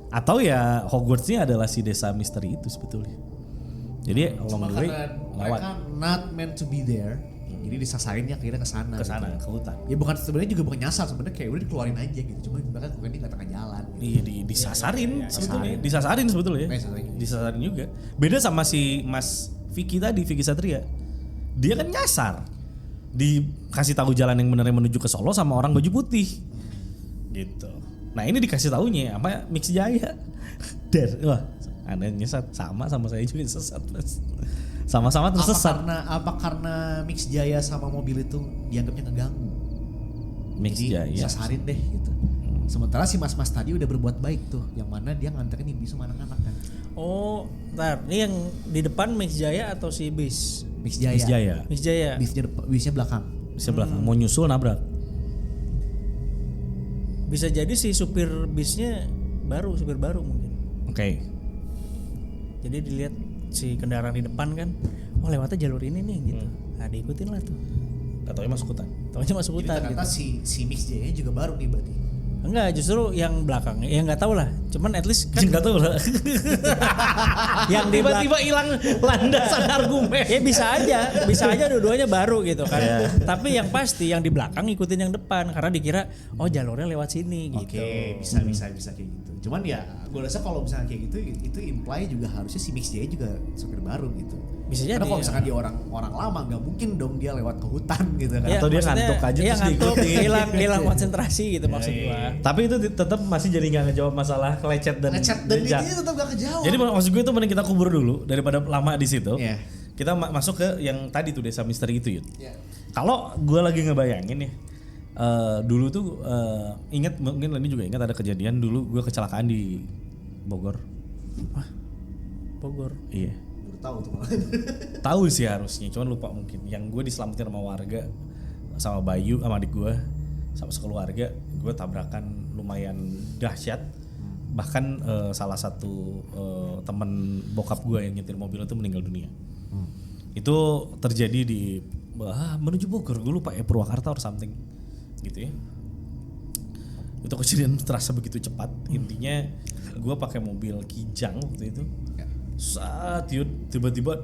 Atau ya Hogwarts-nya adalah si desa misteri itu sebetulnya. Jadi
Cuma
along the way
karena
lewat
mereka not meant to be there, jadi disasarinnya akhirnya ke sana.
ke sana
gitu.
ke hutan.
Ya bukan sebenarnya juga bukan nyasar, sebenarnya kayak udah dikeluarin aja gitu. Cuma mereka bukan di tengah jalan. Gitu.
Iya disasarin sebetulnya. Disasarin sebetulnya ya.
Disasarin.
Disasarin juga. Beda sama si Mas Vicky tadi, Vicky Satria. Dia kan nyasar. Dikasih tahu jalan yang benar menuju ke Solo sama orang baju putih. Gitu. Nah, ini dikasih taunya apa Mix Jaya. Wah, Anda nyesat sama saya juga sesat. Mas. Sama-sama tersesat.
Apa karena Mix Jaya sama mobil itu dianggapnya ngeganggu?
Mix
Jadi
Jaya.
sasarin deh gitu. Sementara si mas-mas tadi udah berbuat baik tuh, yang mana dia nganterin ibu sama anak-anak kan.
Oh, ntar ini yang di depan Mix Jaya atau si bis?
Mix Jaya.
Mix Jaya.
Mix Jaya.
Bisnya belakang.
Bisa belakang mau nyusul nabrak.
Bisa jadi si supir bisnya supir baru mungkin.
Oke.
Jadi dilihat si kendaraan di depan kan, oh lewatnya jalur ini nih gitu. Nah diikutin lah tuh.
Atau masuk hutan.
Taunya masuk
Jadi
hutan
ternyata
gitu.
si Mix Jaya juga baru nih berarti.
Enggak, justru yang belakang. Ya nggak tahu lah. Cuman at least kan
Enggak tahu lah.
yang di belakang.
Tiba-tiba hilang landasan argumen.
Ya bisa aja dua-duanya baru gitu kan. Tapi yang pasti yang di belakang ngikutin yang depan karena dikira oh jalurnya lewat sini gitu.
Oke, bisa kayak gitu. Cuman ya gue rasa kalau misalnya kayak gitu itu imply juga harusnya si Mix Jaya juga supir baru gitu.
Bisa jadi.
Karena kalau
ya.
misalkan dia orang lama nggak mungkin dong dia lewat ke hutan gitu kan.
Ya,
Atau dia
maksudnya,
ngantuk aja
iya,
terus
ngantuk,
diikutin.
hilang konsentrasi gitu maksud gua.
Tapi itu tetap masih jadi nggak ngejawab masalah lecet dan
Lecet dan
jejak.
itu tetap gak kejawab.
Jadi maksud gue itu mending kita kubur dulu daripada lama di situ.
Iya.
Kita masuk ke yang tadi tuh desa misteri itu, Yud.
Iya.
Kalau gue lagi ngebayangin nih, dulu tuh ingat mungkin ini juga ingat ada kejadian dulu gue kecelakaan di Bogor.
Bogor.
Iya.
Baru tahu tuh malah.
Tahu sih harusnya, cuman lupa mungkin. Yang gue diselamatin sama warga, sama Bayu, sama adik gue, sama sekeluarga, gue tabrakan lumayan dahsyat. Bahkan salah satu temen bokap gue yang nyetir mobil itu meninggal dunia. Itu terjadi di menuju Bogor, gue lupa ya Purwakarta or something, gitu ya. Itu kejadian terasa begitu cepat. Intinya gue pakai mobil Kijang waktu itu. Saat Yud tiba-tiba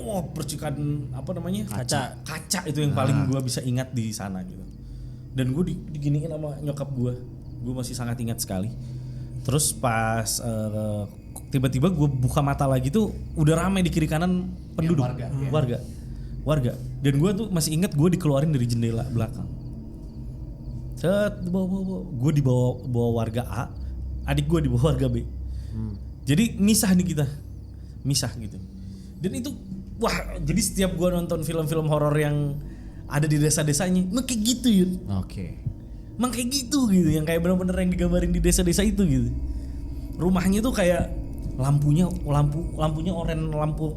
wah percikan apa namanya kaca itu yang paling gue bisa ingat di sana gitu. Dan gue diginiin sama nyokap gue masih sangat ingat sekali. Terus pas tiba-tiba gue buka mata lagi tuh udah ramai di kiri kanan penduduk warga. Dan gue tuh masih ingat gue dikeluarin dari jendela belakang. Gue dibawa warga A, adik gue dibawa warga B. Jadi misah nih kita. Misah gitu. Dan itu wah, jadi setiap gua nonton film-film horor yang ada di desa-desanya, emang kayak gitu Yun.
Oke.
Emang kayak gitu yang kayak bener-bener yang digambarin di desa-desa itu gitu. Rumahnya tuh kayak lampunya oranye, lampu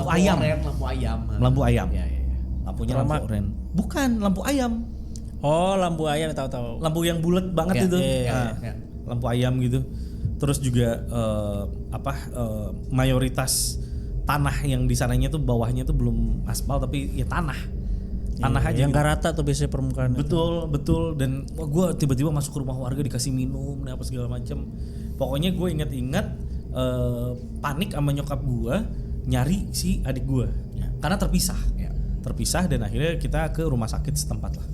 ayam. Lampu ayam.
Ya.
Lampunya lampu oranye. Bukan, lampu ayam.
Oh, lampu ayam tahu-tahu.
Lampu yang bulat banget
Ya,
itu.
iya.
Nah, lampu ayam gitu. Terus juga mayoritas tanah yang di sananya tuh bawahnya tuh belum aspal tapi ya tanah aja
yang
gitu.
gak rata tuh biasanya permukaan.
Betul dan gue tiba-tiba masuk ke rumah warga dikasih minum apa segala macam. Pokoknya gue ingat panik sama nyokap gue nyari si adik gue karena terpisah dan akhirnya kita ke rumah sakit setempat lah.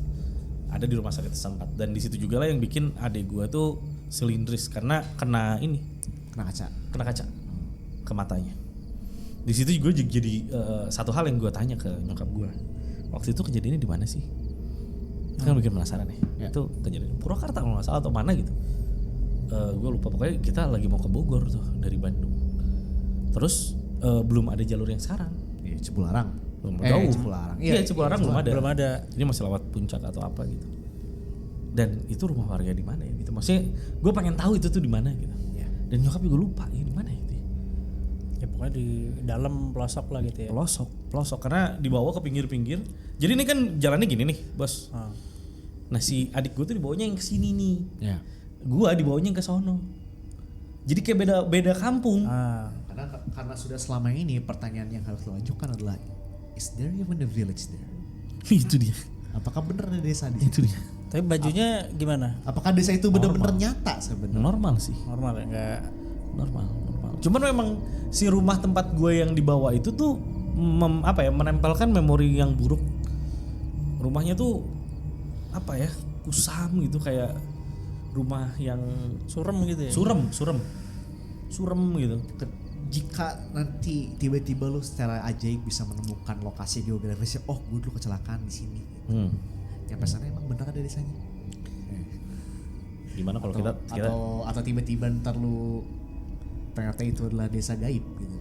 Ada di rumah sakit setempat dan di situ juga lah yang bikin adik gue tuh silindris karena kena kaca ke matanya. Di situ juga jadi satu hal yang gue tanya ke nyokap gue. Waktu itu kejadiannya di mana sih? Kan bikin penasaran ya. Itu kejadian Purwakarta kalau nggak salah atau mana gitu. Gue lupa pokoknya kita lagi mau ke Bogor tuh dari Bandung. Terus belum ada jalur yang sekarang.
Iya, Cipularang.
Belum jauh.
Cipularang.
Iya, Cipularang belum ada.
Belum ada.
Ini masih lewat puncak atau apa gitu. Dan itu rumah warga di mana ya gitu. Maksudnya gue pengen tahu itu tuh di mana gitu. Dan nyokap juga lupa ini di mana itu.
Ya pokoknya di dalam pelosok lah gitu ya.
Pelosok karena dibawa ke pinggir-pinggir. Jadi ini kan jalannya gini nih, Bos. Nah, si adik gue tuh dibawanya yang ke sini nih.
Ya.
Gua dibawanya yang ke sono. Jadi kayak beda kampung.
Karena sudah selama ini pertanyaan yang harus lo ajukan adalah is there even a village there?
Itu dia.
Apakah benar ada desa di situ?
Itu dia.
Tapi bajunya gimana?
Apakah desa itu benar-benar nyata sebenarnya?
Normal sih.
Normal ya, enggak
Normal. Cuman memang si rumah tempat gue yang dibawa itu tuh menempelkan memori yang buruk. Rumahnya tuh kusam gitu kayak rumah yang
surem gitu ya.
Surem gitu.
Jika nanti tiba-tiba lu secara ajaib bisa menemukan lokasi geografisnya, oh gue dulu kecelakaan di sini. Nyampe sana emang benar ada desanya?
Gimana kalau kita
atau tiba-tiba ntar lu ternyata itu adalah desa gaib gitu.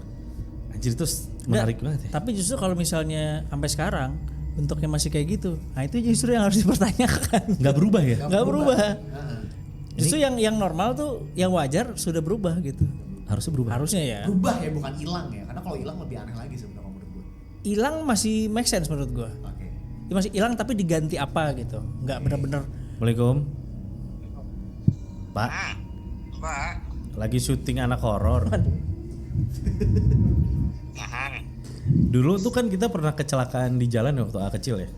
anjir itu menarik banget ya.
Tapi justru kalau misalnya sampai sekarang bentuknya masih kayak gitu, nah itu justru yang harus dipertanyakan.
Nggak berubah ya?
Nggak berubah. Justru yang normal tuh, yang wajar sudah berubah gitu.
Harusnya berubah.
Harusnya ya.
Berubah ya, bukan hilang ya. Karena kalau hilang lebih aneh lagi sebenarnya menurut gue.
Hilang masih make sense menurut gue.
Oke.
Ya masih hilang tapi diganti apa gitu. Nggak benar-benar.
Assalamualaikum. Pak. Lagi syuting anak horor. Dulu tuh kan kita pernah kecelakaan di jalan waktu A kecil ya.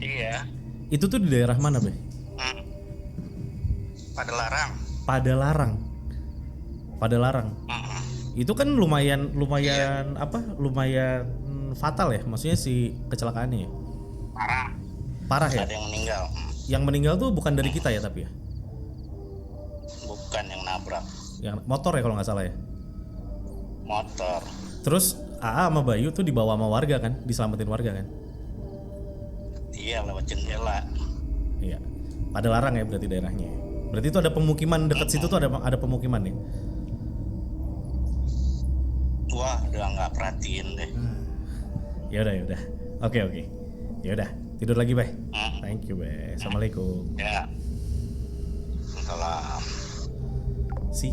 Iya.
Itu tuh di daerah mana, Be? Padalarang. Itu kan lumayan fatal ya, maksudnya si kecelakaannya ya. Parah ya.
Ada yang meninggal.
Yang meninggal tuh bukan dari kita ya tapi ya. Yang motor ya kalau nggak salah ya.
Motor.
Terus AA sama Bayu tuh dibawa sama warga kan, diselamatin warga kan.
Iya, lewat jendela.
Iya. Pada larang ya berarti daerahnya. Berarti itu ada pemukiman dekat situ tuh ada pemukiman ya.
Wah, udah nggak perhatiin deh.
Ya udah. Oke. Ya udah, tidur lagi, Bay.
Hmm.
Thank you, Bay. Assalamualaikum.
Ya. Salam.
Si.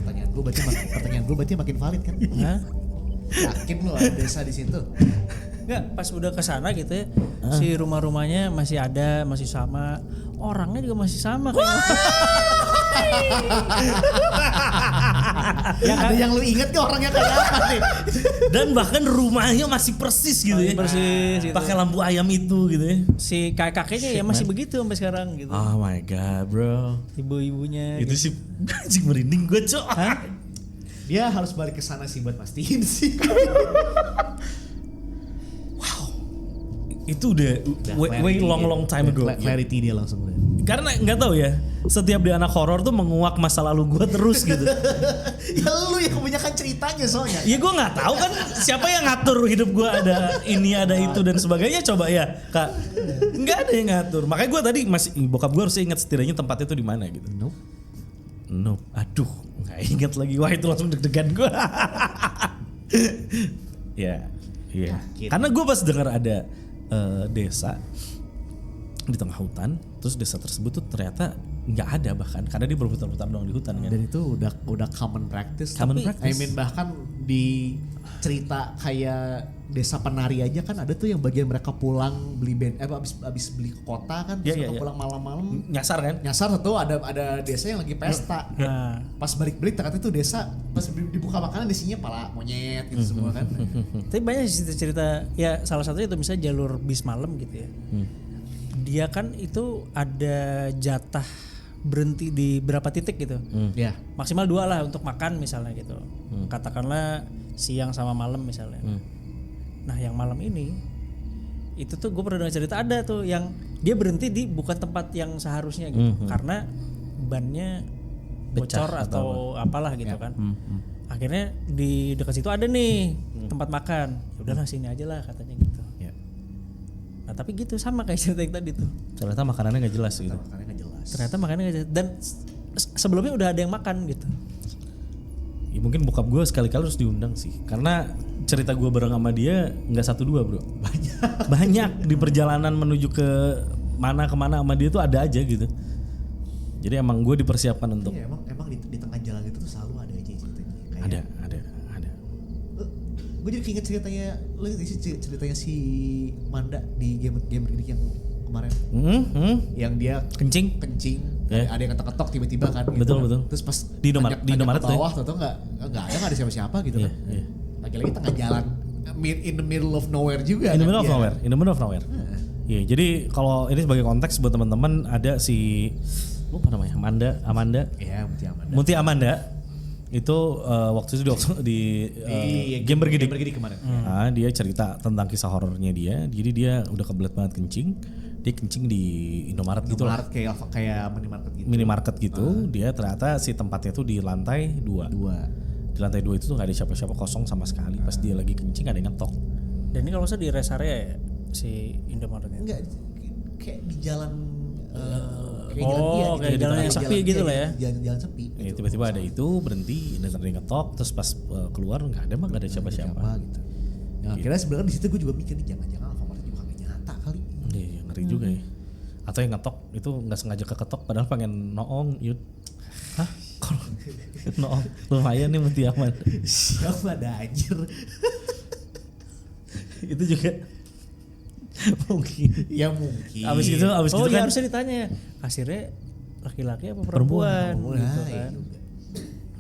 Pertanyaan gue berarti makin valid kan?
Hah?
Yakin lo ada desa di situ?
Enggak, pas udah kesana gitu ya, si rumah-rumahnya masih ada, masih sama, orangnya juga masih sama kayak.
Ada yang lu inget gak orangnya kayak apa nih?
Dan bahkan rumahnya masih persis gitu ya.
Persis gitu.
Pakai lampu ayam itu gitu ya.
Si kakeknya ya masih begitu sampai sekarang gitu.
Oh my god, bro.
Ibu-ibunya.
Itu sih anjing merinding gue, Cok.
Dia harus balik ke sana sih buat pastiin sih.
Itu udah way long time ago.
Clarity dia langsung.
Karena nggak tahu ya, setiap di anak horor tuh menguak masa lalu gue terus gitu.
Ya lu yang kebanyakan ceritanya soalnya.
Ya gue nggak tahu kan siapa yang ngatur hidup gue, ada ini ada itu dan sebagainya. Coba ya Kak, nggak ada yang ngatur. Makanya gue tadi masih bokap gue harus ingat setidaknya tempatnya tuh di mana gitu. Nope. Aduh, nggak ingat lagi. Wah itu langsung deg-degan gue. Ya. Karena gue pas dengar ada desa di tengah hutan, terus desa tersebut tuh ternyata nggak ada bahkan karena dia berputar-putar doang di hutan kan.
Dan itu udah common practice.
Common
Tapi
practice.
I mean bahkan di cerita kayak desa penari aja kan ada tuh yang bagian mereka pulang beli abis beli ke kota kan, terus
Iya,
mereka
iya.
pulang malam-malam.
Nyasar kan?
Nyasar tuh ada desa yang lagi pesta.
Nah.
Pas balik ternyata tuh desa pas dibuka makanan isinya pala monyet gitu semua kan.
Tapi banyak cerita-cerita ya, salah satunya itu misalnya jalur bis malam gitu ya. Dia kan itu ada jatah berhenti di berapa titik gitu.
Ya.
Maksimal 2 lah untuk makan misalnya gitu. Katakanlah siang sama malam misalnya. Nah yang malam ini itu tuh gue pernah dengar cerita ada tuh yang dia berhenti di bukan tempat yang seharusnya gitu. Karena bannya bocor
Pecah
atau apalah gitu kan. Akhirnya di dekat situ ada nih tempat makan. Ya udahlah sini aja lah katanya gitu.
Ya.
Nah tapi gitu sama kayak cerita yang tadi tuh.
Ternyata makanannya nggak jelas gitu.
Makanya nggak jelas.
Ternyata makannya nggak jelas. Dan sebelumnya udah ada yang makan gitu.
Ya, mungkin bokap gue sekali-kali harus diundang sih, karena cerita gue bareng sama dia nggak 1-2 bro, banyak di perjalanan menuju ke mana kemana sama dia tuh ada aja gitu. Jadi emang gue dipersiapkan untuk
Iya emang di tengah jalan itu tuh selalu ada aja ceritanya. Kayak
ada.
gue jadi inget ceritanya, lo inget sih ceritanya si Manda di game yang kemarin, yang dia
kencing. Ya.
ada yang ketok-ketok tiba-tiba kan.
Betul.
Terus pas
Di Indomaret
tanya
tuh
ke
ya?
bawah tuh nggak ada siapa-siapa gitu
Iya,
kan.
iya.
Lagi-lagi tengah jalan, in the middle of nowhere juga.
In the
kan
middle of
dia.
nowhere, in the middle of nowhere. Iya, jadi kalau ini sebagai konteks buat teman-teman ada si lupa namanya Amanda.
Iya,
Muti Amanda itu waktu itu di game bergidik
kemarin.
Nah, dia cerita tentang kisah horornya dia. Jadi dia udah kebelet banget kencing. Dia kencing di Indomaret gitu lah.
Kayak minimarket gitu.
Minimarket gitu. Dia ternyata si tempatnya tuh di lantai 2. Di lantai 2 itu tuh gak ada siapa-siapa, kosong sama sekali. Pas dia lagi kencing ada yang ngetok.
Dan ini kalau saya di rest area ya si Indomaretnya.
Enggak, kayak di jalan
kayak jalan yang sepi gitu lah ya.
Jalan sepi.
Ya, tiba-tiba ada itu berhenti dan ada yang ngetok. Terus pas keluar nggak ada siapa-siapa.
Gitu. Nah, akhirnya sebenarnya di situ gue juga mikir nih jangan-jangan Alfamart juga kagak nyata kali.
Iya, ngeri juga ya. Atau yang ngetok itu nggak sengaja keketok padahal pengen noong, Yud. Hah? Kalau noong lumayan nih Muti aman.
Siapa ada anjir.
Itu juga mungkin.
Ya mungkin.
Abis itu
Oh
kan
iya harusnya ditanya kasirnya laki-laki apa perempuan gitu kan.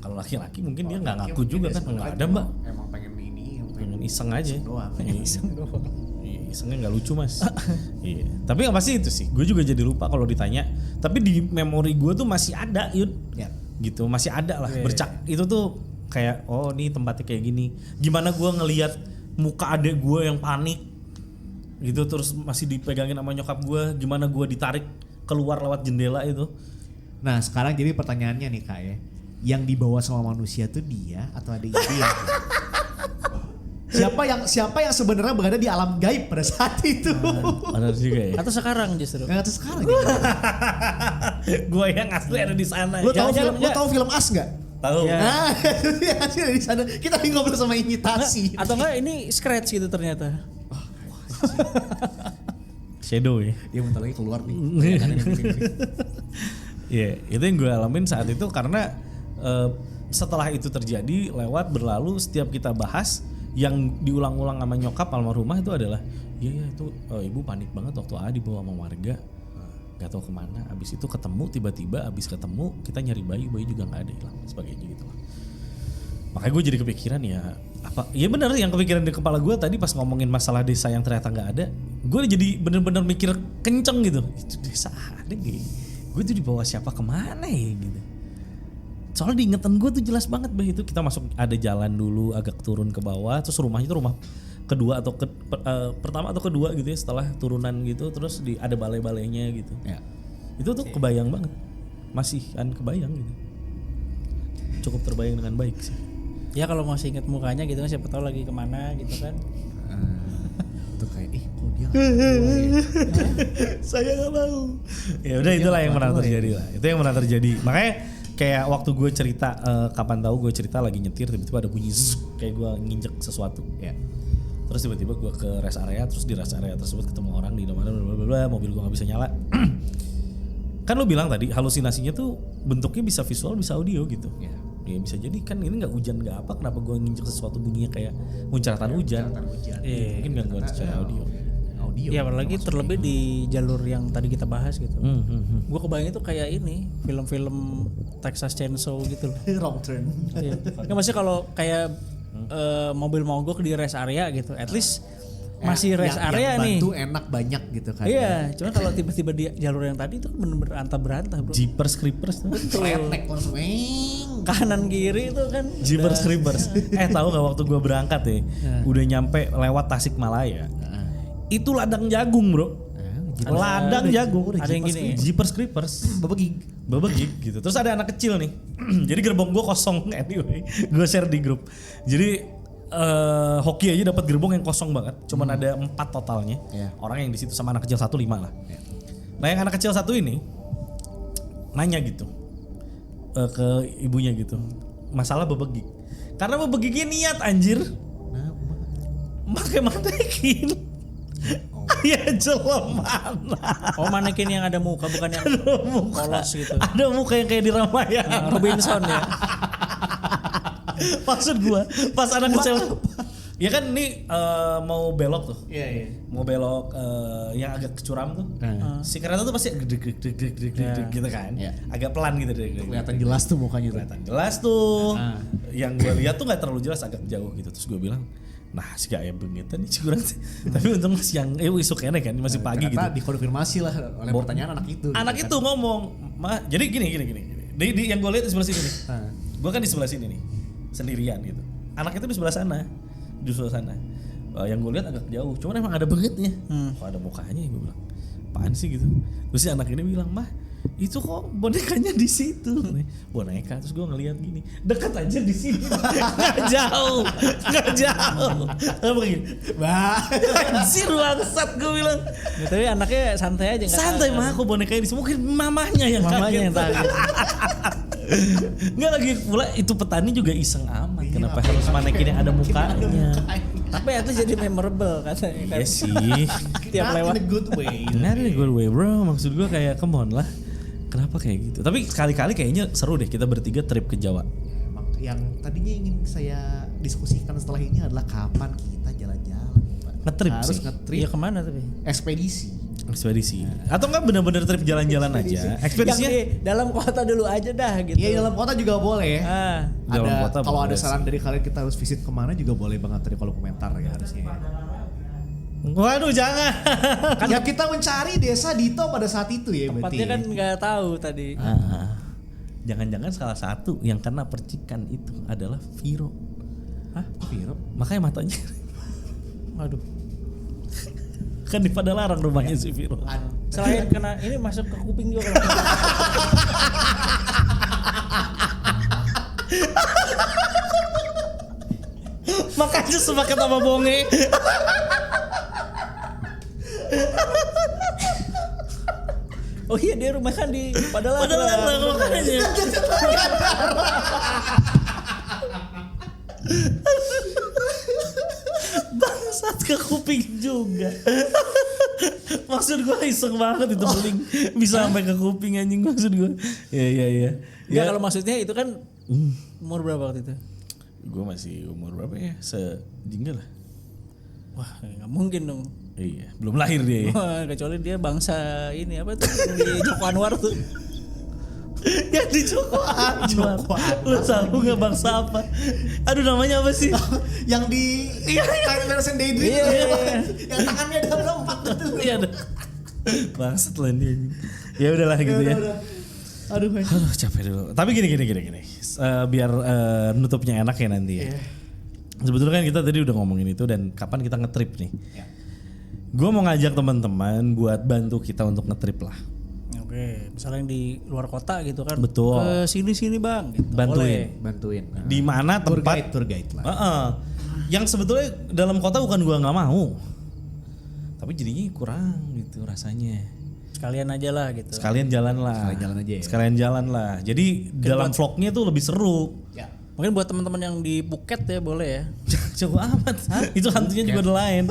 Kalau laki-laki mungkin dia nggak ngaku juga kan, nggak ada mbak.
Emang pengen ini,
Pengen iseng aja.
doang.
Iseng doang. Isengnya nggak lucu mas. Iya. Tapi yang pasti itu sih. Gue juga jadi lupa kalau ditanya. Tapi di memori gue tuh masih ada, Yud.
Ya.
Gitu masih ada lah. Bercak itu tuh kayak oh nih tempatnya kayak gini. Gimana gue ngelihat muka adek gue yang panik. Gitu terus masih dipegangin sama nyokap gue. Gimana gue ditarik keluar lewat jendela itu.
Nah sekarang jadi pertanyaannya nih Kak ya, yang dibawa sama manusia tuh dia atau ada dia? Siapa yang sebenarnya berada di alam gaib pada saat itu?
Benar juga ya.
Atau sekarang justru.
Nggak tahu sekarang gitu.
Gue yang asli ada di sana.
Lu tahu
Jangan-jangan
film, lu tahu film As nggak?
Tahu.
Ya.
Nah, yang asli ada di sana. Kita lagi ngobrol sama imitasi.
Atau enggak ini scratch gitu ternyata.
Shadow ya.
Dia bentar lagi keluar nih. Bayangannya nih.
Iya, itu yang gue alamin saat itu karena setelah itu terjadi berlalu setiap kita bahas yang diulang-ulang sama nyokap almarhumah itu adalah iya itu ibu panik banget waktu A dibawa sama warga nggak tahu kemana, abis itu ketemu tiba-tiba abis ketemu kita nyari bayi juga nggak ada, hilang sebagainya gitu lah. Makanya gue jadi kepikiran ya apa ya benar yang kepikiran di kepala gue tadi pas ngomongin masalah desa yang ternyata nggak ada, gue jadi bener-bener mikir kenceng gitu, itu desa ada gak? Gue tuh dibawa siapa kemana ya gitu. Soalnya diingetan gue tuh jelas banget bah itu kita masuk ada jalan dulu agak turun ke bawah, terus rumahnya itu rumah kedua atau pertama atau kedua gitu ya setelah turunan gitu, terus ada balai-balainya gitu.
Ya.
Itu tuh kebayang banget, masih kebayang gitu, cukup terbayang dengan baik sih.
Ya kalau masih inget mukanya gitu kan siapa tahu lagi kemana gitu kan.
Itu kayak kok dia nggak tahu ya?
Saya nggak mau. Ya udah itulah yang pernah terjadi lah. Itu yang pernah terjadi. Makanya kayak waktu gue cerita kapan tahu gue cerita lagi nyetir tiba-tiba ada bunyi zzz, kayak gue nginjek sesuatu.
Ya.
Terus tiba-tiba gue ke rest area, terus di rest area tersebut ketemu orang di mana mobil gue nggak bisa nyala. Kan lu bilang tadi halusinasinya tuh bentuknya bisa visual bisa audio gitu. Ya bisa jadi kan ini nggak hujan nggak apa, kenapa gue nginjek sesuatu bunyinya kayak muncratan hujan. Mungkin gangguan secara audio.
Iya apalagi terlebih di jalur yang tadi kita bahas gitu. Gue kebayang itu kayak ini film-film Texas Chainsaw gitu loh.
Wrong turn.
Iya. Nggak, maksudnya kalau kayak mobil mogok di rest area gitu, at least masih rest area
yang
nih.
bantu enak banyak gitu kan.
Iya, cuman kalau tiba-tiba di jalur yang tadi itu bener-bener antah berantah bro.
Jeepers Creepers tuh.
Redneck langsung
Kanan kiri itu kan.
Jeepers Creepers. Tahu nggak waktu gue berangkat ya, udah nyampe lewat Tasikmalaya. Itu ladang jagung bro. Ladang jagung.
Ada yang gini.
Jeepers Creepers. Babegig gitu. Terus ada anak kecil nih. Jadi gerbong gue kosong anyway. Gue share di grup. Jadi hoki aja dapat gerbong yang kosong banget. Cuman ada 4 totalnya. Orang yang di situ sama anak kecil 1 5 lah. Nah yang anak kecil 1 ini nanya gitu ke ibunya gitu. Masalah babegig. Karena babegignya niat anjir. Pakai manekin. Ya jelek mana?
Oh manekin yang ada muka bukan yang polos gitu.
Ada muka yang kayak di Ramayana.
Robinson ya.
Maksud gua pas anak kecil ya kan ini mau belok tuh.
Iya.
Mau belok yang agak curam tuh. Si kereta tuh pasti gedeg gitu kan. Agak pelan gitu deh.
Kelihatan jelas tuh mukanya tuh.
Kelihatan jelas tuh. Yang gua lihat tuh enggak terlalu jelas, agak jauh gitu. Terus gua bilang, nah si kayak begitu nih curang sih. Tapi untung masih yang isuk enak kan, masih pagi gitu.
Dikonfirmasi lah oleh pertanyaan anak itu.
Anak
gitu
itu
kan.
ngomong, jadi gini. Di yang gue lihat di sebelah sini nih. Gue kan di sebelah sini nih, sendirian gitu. Anak itu di sebelah sana, yang gue lihat agak jauh, cuman emang ada bangetnya. Kok ada mukanya, gue bilang, apaan sih gitu. Terus si anak ini bilang, mah itu kok bonekanya di situ. Boneka, terus gue ngeliat gini, dekat aja di sini, nggak jauh. Apa gini? Anjir bangsat gue bilang.
Ya, tapi anaknya santai aja.
Santai mah, aku bonekanya di sini. Mungkin mamanya yang kaget. Nggak lagi pula itu petani juga iseng amat. Kenapa harus manekin yang ada mukanya?
Tapi itu jadi memorable katanya.
Iya sih.
Tiap lewat.
In a good way.
Not in a good way bro. Maksud gue kayak come on lah. Kenapa kayak gitu? Tapi kali-kali kayaknya seru deh kita bertiga trip ke Jawa.
Emang yang tadinya ingin saya diskusikan setelah ini adalah kapan kita jalan-jalan, Pak.
Ngetrip
Harus
sih.
ngetrip.
Iya kemana tapi?
Ekspedisi.
Atau enggak bener-bener trip jalan-jalan aja. Ekspedisinya
Yang di dalam kota dulu aja dah gitu.
Iya dalam kota juga boleh.
Dalam kota
Kalau ada
boleh
saran
sih.
dari kalian kita harus visit kemana juga boleh banget dari kolom komentar ya harusnya.
Waduh jangan.
Ya kita mencari desa Dito pada saat itu ya berarti.
Tempatnya kan nggak tahu tadi.
Jangan-jangan salah satu yang kena percikan itu adalah Viro.
Hah?
Viro.
Makanya matanya.
Waduh.
Kan di Padalarang rumahnya si Viro.
Selain kena ini masuk ke kuping juga kalau
Makanya sepaket sama bonge.
oh iya dia rumah kan di Padalarang.
Makanya. Bangsat ke kuping juga. Maksud gue iseng banget itu beling bisa sampai ke kuping anjing maksud gue. Iya.
Ya kalau maksudnya itu kan umur berapa waktu itu?
Gue masih umur berapa ya? Sejingga lah.
Wah nggak mungkin dong.
Iya, belum lahir dia. Ya.
Wah, kecuali dia bangsa ini apa tuh yang di Joko Anwar tuh.
Yang di Joko Anwar. Lu tahu nggak bangsa apa? Aduh namanya apa sih?
Yang di Kayak Mersen Daydream.
Iya.
Yang tangannya ada 4 betul.
Iya dah. Bangsat lah ini. Ya udahlah gitu ya.
Aduh,
Capek dulu. Tapi gini. Biar nutupnya enak ya nanti ya. Sebetulnya kan kita tadi udah ngomongin itu dan kapan kita ngetrip nih.
Ya.
Gue mau ngajak teman-teman buat bantu kita untuk ngetrip lah.
Oke, misalnya yang di luar kota gitu kan.
Betul.
Ke sini bang. Gitu.
Bantuin.
Bantuin.
Di mana tempat
Tour guide lah.
Yang sebetulnya dalam kota bukan gua nggak mau. Tapi jadinya kurang gitu rasanya.
Sekalian aja lah gitu.
Sekalian jalan lah. Sekalian jalan lah. Jadi dalam vlognya tuh lebih seru.
Ya.
Mungkin buat teman-teman yang di Phuket ya boleh ya.
Jago amat. Itu hantunya juga ada lain.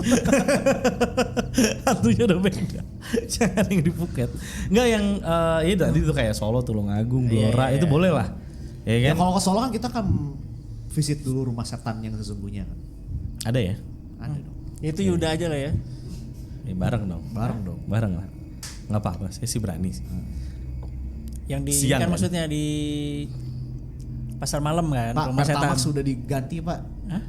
Hantunya udah beda. Jangan yang di Phuket. Enggak yang ya tadi itu kayak Solo, Tulungagung, Blora itu boleh lah. Ya
Ya,
kan?
kalau ke Solo kan kita kan visit dulu rumah setan yang sesungguhnya kan.
Ada ya?
Ada dong.
Itu Yuda aja lah ya.
Bareng dong. Bareng lah. Nggak apa-apa, saya sih berani sih.
Yang di
Siang
kan
kan?
maksudnya di pasar malam kan,
Pak,
rumah setan.
Pertamax sudah diganti Pak.
Hah?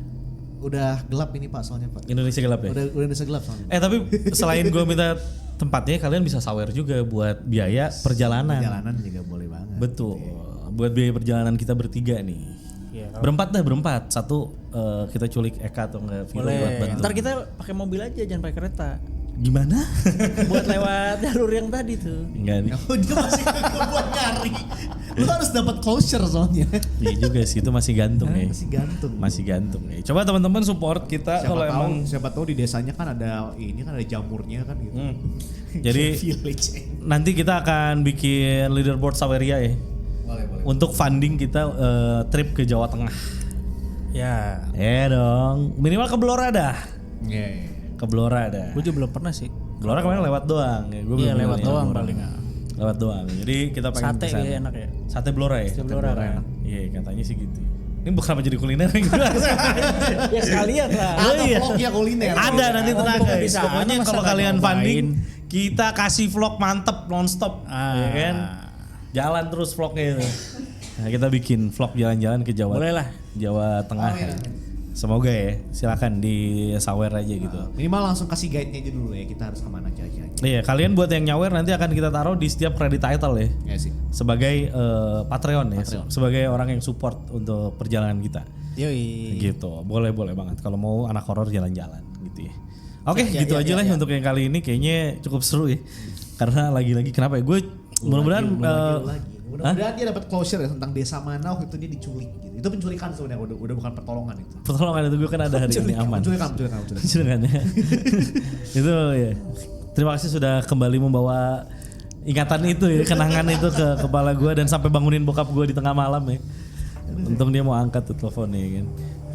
Udah gelap ini Pak soalnya Pak.
Indonesia gelap ya?
Udah bisa gelap soalnya.
Tapi selain gue minta tempatnya, kalian bisa sawer juga buat biaya perjalanan.
Perjalanan juga boleh banget.
Betul. Buat biaya perjalanan kita bertiga nih.
Iya,
Berempat. Satu kita culik Eka atau enggak Viro buat
boleh.
bantu.
Ntar kita pakai mobil aja, jangan pakai kereta.
Gimana?
Buat lewat jalur yang tadi tuh.
Enggak nih.
Oh, dia masih buat nyari. Lu harus dapat closure soalnya.
Iya juga sih, itu masih gantung ya.
Masih gantung.
Ya. Coba teman-teman support kita kalau emang
Siapa tahu di desanya kan ada ada jamurnya kan gitu.
Jadi
Village.
nanti kita akan bikin leaderboard Saweria ya.
Boleh.
Untuk funding kita trip ke Jawa Tengah.
Ya,
Dong. Minimal ke Blora dah.
Iya.
Ke Blora dah.
gue juga belum pernah sih.
Blora kemarin lewat doang ya. Gua
Iya
belum
lewat
lihat
doang
Blora.
paling.
Lewat doang. Jadi kita pengen
Sate
kesana.
ya enak ya.
Sate Blora ya.
Sate Blora kan.
Iya katanya sih gitu. Ini bukan apa jadi kuliner yang gitu.
Ya sekalian lah.
Ada
iya.
vlognya kuliner.
Ada nanti tenang
Ngomong
guys.
di sana,
Pokoknya
masa
kalau
nggak
kalian
nyobain?
funding kita kasih vlog mantep nonstop. Ya kan. Jalan terus vlognya itu. Nah, kita bikin vlog jalan-jalan ke Jawa.
Boleh lah.
Jawa Tengah. Semoga ya. Silakan di sawer aja gitu.
Minimal langsung kasih guide-nya aja dulu ya. Kita harus kemana aja.
Iya, kalian buat yang nyawer nanti akan kita taruh di setiap credit title ya.
Ya sih.
Sebagai Patreon ya, sebagai orang yang support untuk perjalanan kita.
Yoi.
Gitu. Boleh banget kalau mau anak horor jalan-jalan gitu ya. Oke, gitu aja lah untuk yang kali ini kayaknya cukup seru ya. Karena lagi-lagi kenapa ya? Gue mudah-mudahan
Mudah-mudahan dia dapat closure ya tentang desa mana waktu itu dia diculik gitu. Itu penculikan sebenarnya udah bukan pertolongan itu.
pertolongan itu gue kan ada hari ini aman.
Penculikan.
Penculikan ya. Itu ya. Terima kasih sudah kembali membawa ingatan itu ya, kenangan itu ke kepala gue dan sampai bangunin bokap gue di tengah malam ya. Untung dia mau angkat tuh teleponnya kan.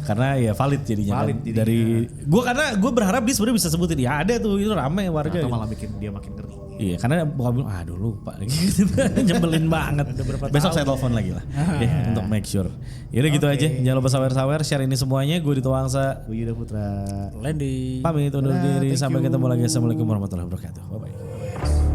Karena ya valid jadinya
Valid
kan.
jadinya.
Dari gue karena gue berharap dia sebenarnya bisa sebutin ya ada tuh itu rame warga.
Atau
gitu.
malah bikin dia makin ngeri.
Iya karena bokap bilang aduh lupa gitu. Nyebelin banget. Besok saya telepon lagi lah ya, untuk make sure. Yaudah gitu aja. Jangan lupa sawer-sawer share ini semuanya. Gue Dito Wangsa.
Gue Yuda Putra.
Lendi.
Pamit undur diri.
Thank
Sampai
you.
ketemu lagi. Assalamualaikum warahmatullahi wabarakatuh. Bye bye.